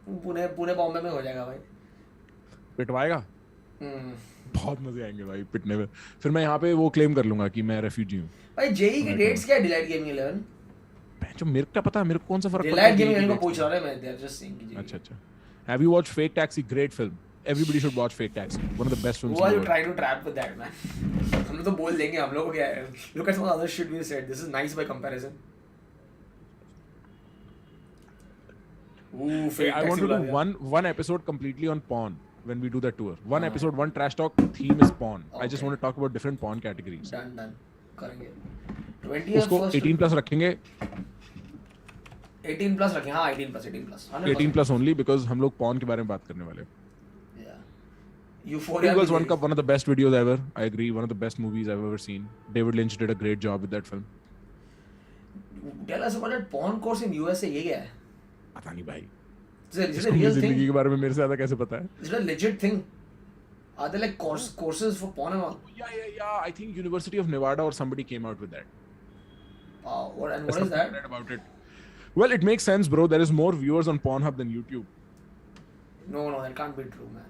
पुणे बॉम्बे में हो जाएगा भाई. पिटवाएगा. बहुत मजे आएंगे भाई पिटने में. फिर मैं यहाँ पे वो क्लेम कर लूंगा कि मैं रेफ्यूजी हूँ. भाई जेई के डेट्स क्या है डिलाइट गेमिंग 11? जो मेरे को क्या पता, मेरे को कौन सा फर्क पड़ता है. डिलाइट गेमिंग को पूछ रहा है मैं. They are just saying कि अच्छा. Have you watched Fake Taxi? Great film. Everybody should watch Fake Taxi. One of the best films. Who are you trying to trap with that, man? हम लोग तो बोल देंगे. हम लोग को क्या है? Look at some other shit we said. This is nice by comparison. Ooh, Fake Taxi. I want to do one episode completely on porn when we do that tour. One episode, one trash talk theme is porn. Okay. I just want to talk about different porn categories. Done. करेंगे. 20 उसको 18 plus रखेंगे. 18 plus रखें. हाँ 18 plus 18 plus only because हम लोग porn के बारे में बात करने वाले. Euphoria was one of the best videos ever. I agree. One of the best movies I've ever seen. David Lynch did a great job with that film. Tell us about that porn course in USA. ये क्या है? पता नहीं भाई. Is it a real thing? जिंदगी के बारे में मेरे से ज्यादा कैसे पता है? Is it a legit thing? Are there like courses for porn and all? Yeah. I think University of Nevada or somebody came out with that. What is that? I read about it. Well, it makes sense, bro. There is more viewers on Pornhub than YouTube. No, that can't be true, man.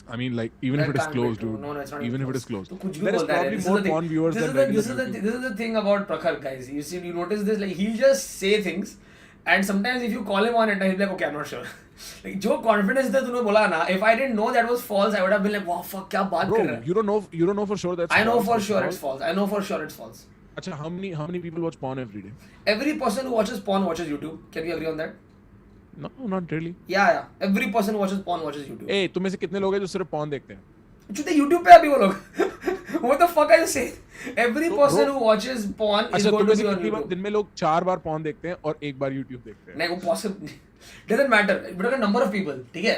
I mean, like, even if it is closed, dude. No, it's not. Even if it is closed. There is probably more porn viewers than this is the thing about Prakhar, guys. You notice this, like, he'll just say things, and sometimes if you call him on it, he'll be like, okay, I'm not sure. Like, जो confidence था तूने बोला ना, if I didn't know that was false, I would have been like, wow, fuck, क्या बात कर रहा है? You don't know for sure that's false. I know for sure it's false. I know for sure it's false. Achha, how many people watch porn every day? Every person who watches porn watches YouTube. Can we agree on that? No, not really. Yeah. Every person who watches porn watches YouTube. Hey, तुम में से कितने लोग हैं जो सिर्फ porn देखते हैं? चुते YouTube पे अभी वो लोग. What the fuck are you saying? Every person who watches porn is going to be on YouTube. दिन में लोग 4 बार porn देखते हैं और 1 बार YouTube देखते हैं. नहीं वो possible doesn't matter. But a number of people, ठीक है?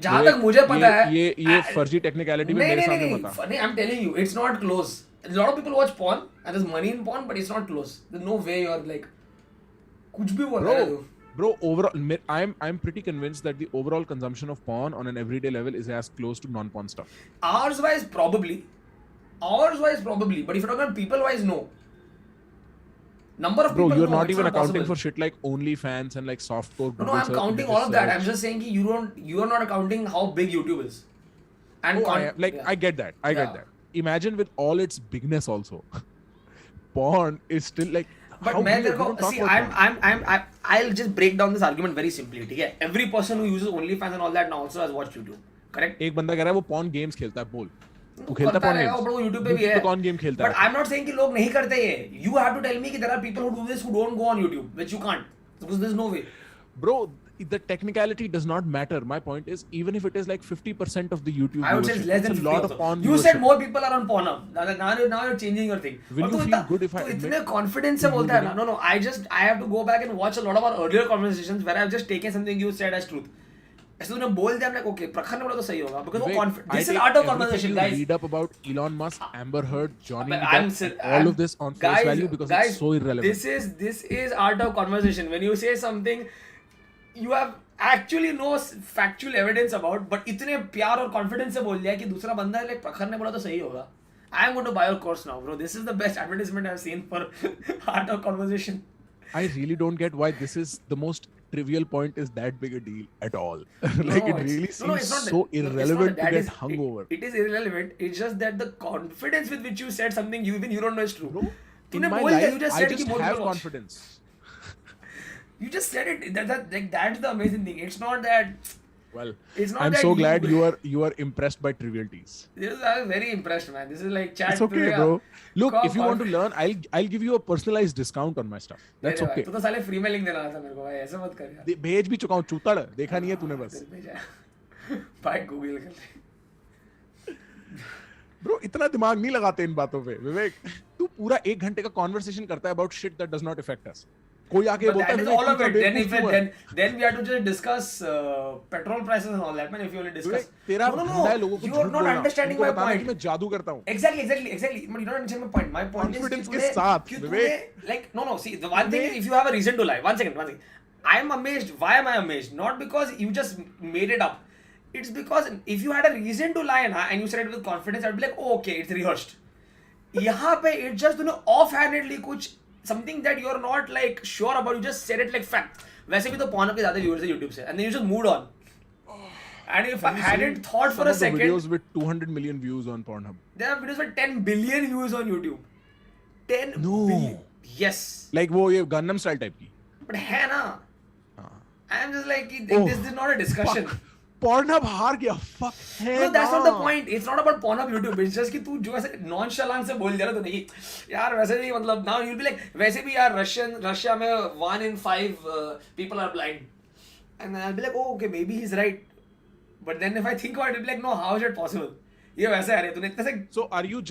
जहाँ तक मुझे पता है ये फर्जी टेक्निकलिटी में मेरे सामने बता. नहीं, I'm telling you, it's not close. A lot of people watch porn and there's money in porn, but it's not close. There's no way you're like कुछ भी बोल रहा है तू. Bro, overall, I'm pretty convinced that the overall consumption of porn on an everyday level is as close to non-porn stuff. Hours-wise, probably. But if you're talking people-wise, no. Number of people. Bro, you're not even accounting for shit like OnlyFans and like softcore. No, I'm counting all of that. I'm just saying you are not accounting how big YouTube is. And I get that. I get that. Imagine with all its bigness also, porn is still like. But I'll just break down this argument very simply. Okay? Every person who uses OnlyFans and all that now also has watched YouTube. Correct? एक बंदा कह रहा है वो porn games खेलता है. बोल. तू खेलता porn games? वो YouTube पे भी है. porn game खेलता है. But I'm not saying कि लोग नहीं करते ये. You have to tell me कि there are people who do this who don't go on YouTube, which you can't. Because there's no way. Bro, the technicality does not matter. My point is, even if it is like 50% of the YouTube, I would say it's less than 50 lot also. Of porn you said more people are on Pornhub. Now you're changing your thing. Will you feel good if I admit? इतने confidence से बोलता है ना. No. I have to go back and watch a lot of our earlier conversations where I've just taken something you said as truth. ऐसे तूने बोल दिया, I'm like, okay, प्रखर ने बोला तो सही होगा. Because वो this is art of conversation, guys. Read up about Elon Musk, Amber Heard, Johnny Depp, all of this on face value because it's so irrelevant. This is art of conversation. When you say something, you have actually no factual evidence about, but इतने प्यार और confidence से बोल दिया कि दूसरा बंदा है, like प्रखर ने बोला तो सही होगा. I am going to buy your course now, bro. This is the best advertisement I've seen for art of conversation. I really don't get why this is the most trivial point is that big a deal at all. Like it really seems so irrelevant to get hung over. It is irrelevant. It's just that the confidence with which you said something you don't know is true. Bro, in my life, I just have confidence. You just said it. That's the amazing thing. It's not that. Well, I'm so glad you are impressed by trivialities. I'm very impressed, man. This is like chat. It's okay, bro. Look, if you want to learn, I'll give you a personalized discount on my stuff. That's okay. तू तो साले free में link देना था मेरे को भाई, ऐसा मत कर यार. भेज भी चुका हूँ चूतड़, देखा नहीं है तूने बस. भाई गूगल कर. Bro, इतना दिमाग नहीं लगाते इन बातों पे. विवेक, तू पूरा 1 घंटे का कॉन्वर्सेशन करता है about shit that does not affect us. कोई आके बोलता है all of it. Then we have to just discuss petrol prices and all that, man. If you only discuss. तेरा है लोगों को you are not understanding my point. मैं जादू करता हूँ. Exactly. But you don't understand my point. My point confidence is के साथ. like no. See, the one thing is if you have a reason to lie. One second. I'm amazed. Why am I amazed? Not because you just made it up. It's because if you had a reason to lie na, and you said it with confidence, I'd be like, oh, okay, it's rehearsed. यहाँ पे it just तूने offhandedly कुछ something that you're not like sure about, you just said it like fact. वैसे भी तो Pornhub के ज़्यादा viewers है YouTube से, and then you just moved on. And if I hadn't thought for a second, videos with 200 million views on Pornhub. There are videos with 10 billion views on YouTube. 10 billion. Yes. Like वो ये Gangnam Style type की. But है ना. I'm just like, this is not a discussion. Pornhub हार गया. Fuck. No, that's not the point. It's not about Pornhub YouTube. It's just कि तू जो ऐसे nonchalant से बोल जा रहा तो नहीं यार वैसे भी मतलब now you'll be like वैसे भी यार Russia में 1 in 5 people are blind. And I'll be like, oh, okay, maybe he's right. But then if I think about it, I'll be like, no, how is it possible? ये वैसे आ रही है तूने इतने से. So are you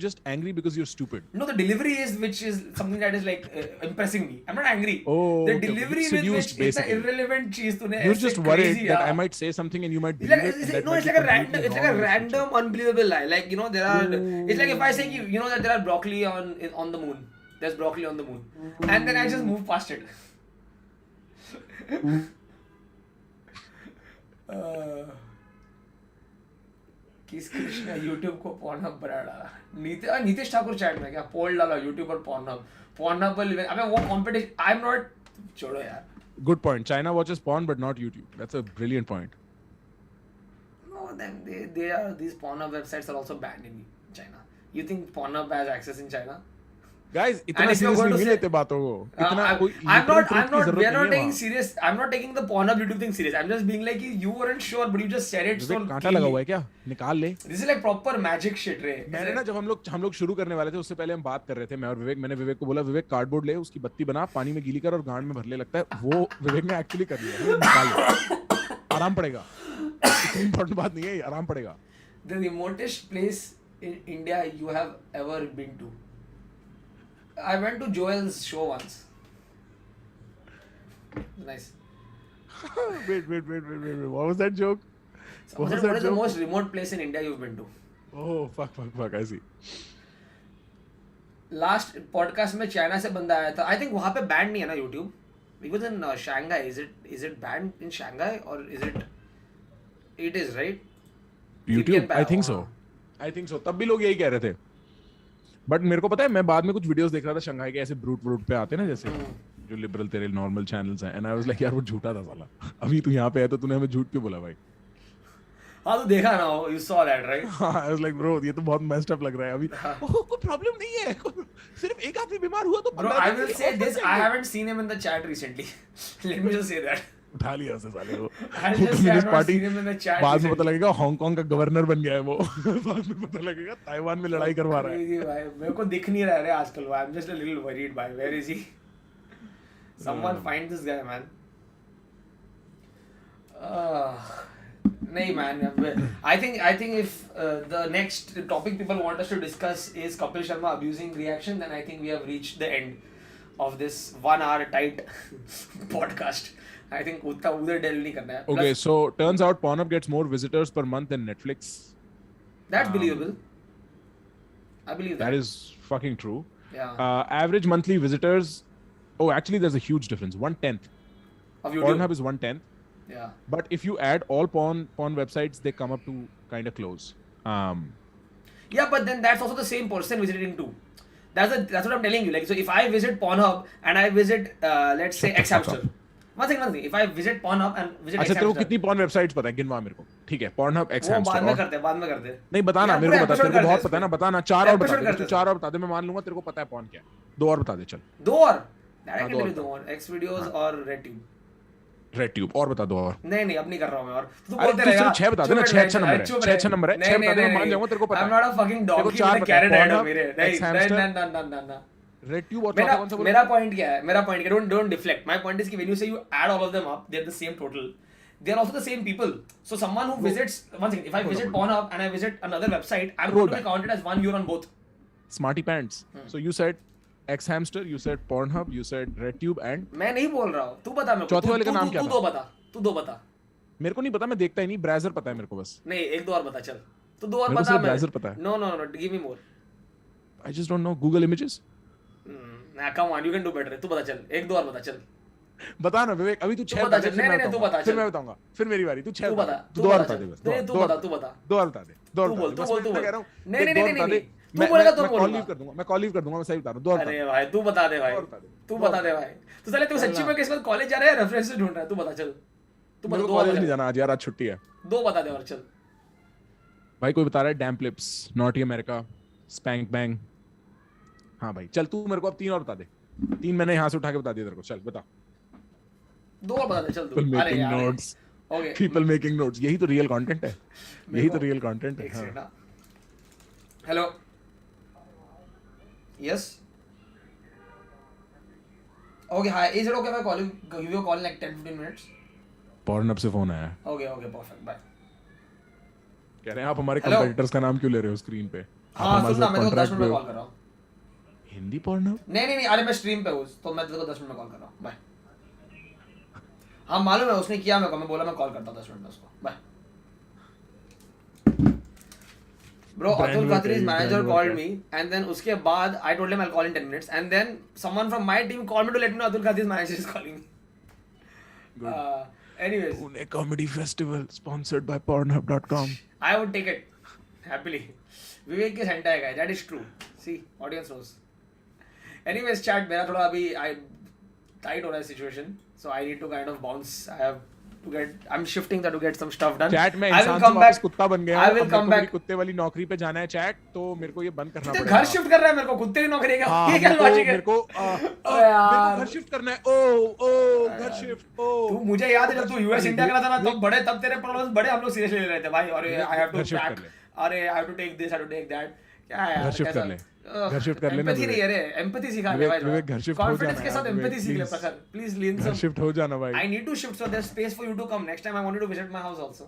just angry because you're stupid? No, the delivery is which is something that is like impressing me. I'm not angry. Oh, the okay. delivery with which is the irrelevant cheese तूने. You're just worried that I might say something and you might believe it. No, it's like a random. It's like a random, unbelievable lie. Like there are. It's like if I say that there are broccoli on the moon. There's broccoli on the moon, and then I just move past it. किस Krishna YouTube को Pornhub बना डाला. Nitish Thakur chat में क्या पोल डाला YouTube और Pornhub पर अबे वो competition. I'm not. छोड़ो यार. Good point. China watches porn but not YouTube. That's a brilliant point. No, then they are these Pornhub websites are also banned in China. You think Pornhub has access in China? Guys, इतना seriously नहीं लेते बातों को. इतना कोई. I'm not. We are not taking serious. I'm not taking the Pornhub YouTube thing serious. I'm just being like you weren't sure, but you just said it. So कांटा लगा हुआ है क्या? निकाल ले. This is like proper magic shit, रे. मैंने ना जब हम लोग शुरू करने वाले थे उससे पहले हम बात कर रहे थे मैं और विवेक. मैंने विवेक को बोला विवेक कार्डबोर्ड ले उसकी बत्ती बना पानी में गीली कर और गांड में भर ले. लगता है वो विवेक ने एक्चुअली कर लिया. निकाल. आराम पड़ेगा. इतनी इम्पोर्टेंट बात नहीं है. आराम पड़ेगा. The remotest place in India you have ever been to? I went to Joel's show once. Nice. Wait. What was that joke? What is the most remote place in India you've been to? Oh, fuck. I see. Last podcast में China से बंदा आया था. I think वहाँ पे banned नहीं है ना YouTube. Because in Shanghai, is it banned in Shanghai or is it? It is, right? YouTube? I think so. तब भी लोग यही कह रहे थे. बट मेरे को पता है मैं बाद में कुछ वीडियोस देख रहा था शंघाई के ऐसे ब्रूट पे आते ना जैसे जो लिबरल तेरे नॉर्मल चैनल्स हैं एंड आई वाज लाइक यार वो झूठा था साला. अभी तू यहाँ पे है तो तूने हमें झूठ क्यों बोला भाई? हाँ तो देखा ना you saw that right? I was like bro ये तो बहुत messed up लग रहा है अभी. कोई प्रॉब्लम नहीं है. सिर्फ एक आदमी बीमार हुआ तो. Bro, I will say this. I haven't seen him in the chat recently. Let me just say that. उठा लिया उसने साले को. कम्युनिस्ट पार्टी बाद में पता लगेगा हांगकांग का गवर्नर बन गया है वो. बाद में पता लगेगा ताइवान में लड़ाई करवा रहा है. भाई मेरे को दिख नहीं रहा है आजकल. I am just a little worried भाई. Where is he? Someone find this guy man. नहीं man, I think if the next topic people want us to discuss is Kapil Sharma abusing reaction, then I think we have reached the end of this 1 hour tight podcast. I think उधर delve नहीं करना है. Okay, so turns out Pornhub gets more visitors per month than Netflix. That's believable. I believe that. That is fucking true. Yeah. Average monthly visitors. Oh, actually, there's a huge difference. 1/10. Of YouTube. Pornhub is 1/10. Yeah. But if you add all porn websites, they come up to kind of close. Yeah, but then that's also the same person visiting too. That's what I'm telling you. Like, so if I visit Pornhub and I visit, let's say Xhamster. One thing. If I visit Pornhub and visit अच्छा तेरे को कितनी porn websites पता है? गिनवा मेरे को. ठीक है. Pornhub, Xhamster. वो बाद में करते. नहीं बताना मेरे को बता. तेरे को बहुत पता है ना. बताना 4 और बता दे. 4 और बता दे. मैं मान लूँगा तेरे को पता है porn क्या है. 2 और बता दे चल. 2 और. Directly 2 और. X videos और RedTube. RedTube और बता 2 और. नहीं अब नहीं कर रहा हूँ मैं और. तू बोलते रहेगा. 6 बता देना. 6 अच्छा नंबर है. 6 अच्छा नंबर है. 6 बता दे. मैं मान जाऊँगा तेरे को पता है. I'm not a fucking dog. चार carrot head हो मेरे. नहीं. RedTube और कौन सा बोला? मेरा पॉइंट क्या है? Don't deflect. My point is कि when you say you add all of them up, they're the same total. They're also the same people. So someone who visits, one second, if I visit Pornhub and I visit another website, I'm going to be counted as one viewer on both. Smarty pants. So you said Xhamster, you said Pornhub, you said RedTube and. मैं नहीं बोल रहा हूँ. तू बता मेरे को. चौथे वाले का नाम क्या था? तू दो बता. मेरे को नहीं पता. मैं देखता ही नहीं. ब्राउज़र पता है मेरे को बस. नहीं 1-2 और बता चल. तू 2 और बता. मेरे को ब्राउज़र पता है. No. Give me more. I just don't know. Google Images. Nah, come on, you can do better. तू बता चल. 1-2 और बता चल. बता ना विवेक, अभी तू 6 बता चल। नहीं तू बता, फिर मैं बताऊंगा, फिर मेरी बारी, तू 6 बता, दो और बता दे बस, नहीं तू बता, दो और बता दे, दो और बता दे, बस मैं कह रहा हूँ नहीं, तू बोलेगा तो मैं कॉल बोलूंगा। लीव कर दूंगा, मैं कॉल लीव कर दूंगा, मैं सही बता रहा हूँ, दो और अरे भाई तू बता दे भाई, तू बता दे भाई। तो साले तू सच्ची में किस वक्त कॉलेज जा रहा है, रेफरेंस ढूंढ रहा है? तू बता चल, तू बता। मेरे को कॉलेज नहीं जाना आज यार, आज छुट्टी है। दो बता दे और चल भाई। कोई बता रहा है damp lips, naughty America, spank bang. हाँ भाई चल, तू मेरे को अब 3 और बता दे। 3 मैंने यहाँ से उठा के बता दिया तेरे को, चल बता। 2 और बता दे चल तू। People अरे making यार notes. Okay, People making notes. यही तो रियल कंटेंट है, यही तो रियल कंटेंट है। हाँ। Hello, yes, okay hi, is it okay मैं call give you call in like 10-15 minutes? Pornhub से फोन आया। Okay okay perfect, bye. कह रहे हैं आप हमारे कंपेटिटर्स का नाम क्यों ले रहे हो स्क्रीन पे? हाँ सुन ना, मैं तो 10 मिनट में कॉल कर रहा हूँ। हिंदी पॉर्नहब? नहीं, अरे मैं स्ट्रीम पे हूँ तो मैं तेरे को 10 मिनट में कॉल कर रहा हूँ, बाय। हाँ मालूम है, उसने किया मेरे को, मैं बोला मैं कॉल करता हूँ 10 मिनट में उसको, bye. Bro, Atul Khatri's manager called me and then उसके बाद I told him I'll call in 10 minutes and then someone from my team called me to let me know Atul Khatri's manager is calling me. Anyways, Pune Comedy Festival sponsored by Pornhub.com. I would take it happily. विवेक के Santa है guys, that is true. See, audience knows. Anyways, chat मेरा थोड़ा अभी tight हो रहा है situation, so I need to kind of bounce. I'm shifting that to get some stuff done. Chat में इंसान से वापस कुत्ता बन गया हूं, I will come back. कुत्ते वाली नौकरी पे जाना है चैट, तो मेरे को ये बंद करना पड़ेगा। घर शिफ्ट कर रहा है मेरे को, कुत्ते की नौकरी क्या? हाँ, ये क्या लॉजिक है? मेरे को घर शिफ्ट करना है। ओ घर शिफ्ट। ओ तू मुझे याद है जब तू यूएस इंडिया करा था ना, तब तेरे प्रॉब्लम्स बड़े हम लोग सीरियसली ले रहे थे भाई। अरे आई हैव टू पैक, अरे I have to take this, I have to take that. क्या है यार, घर शिफ्ट कर ले, घर शिफ्ट कर लेना। एम्पैथी नहीं है रे, एम्पैथी सिखा ले भाई। विवेक घर शिफ्ट हो जाना, कॉन्फिडेंस के साथ एम्पैथी सीख ले प्रखर, प्लीज लीन सम। घर शिफ्ट हो जाना भाई। I need to shift so there space for you to come next time. I want you to visit my house also.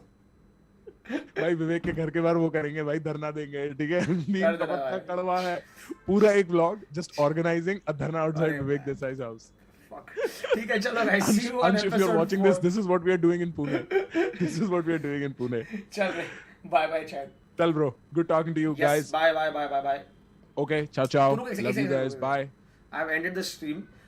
भाई विवेक के घर के बाहर वो करेंगे भाई, धरना देंगे, ठीक है? नीम का पत्ता कड़वा है, पूरा एक व्लॉग जस्ट ऑर्गेनाइजिंग अ धरना आउटसाइड विवेक देसाई's हाउस। ठीक है चलो guys, see you on Ansh, if you're watching this is what we are doing in Pune. This is what we are doing in Pune. चल रे, bye bye chat. Tell bro, good talking to you guys. Bye. Okay, ciao. Love you guys. Bye. I have ended the stream.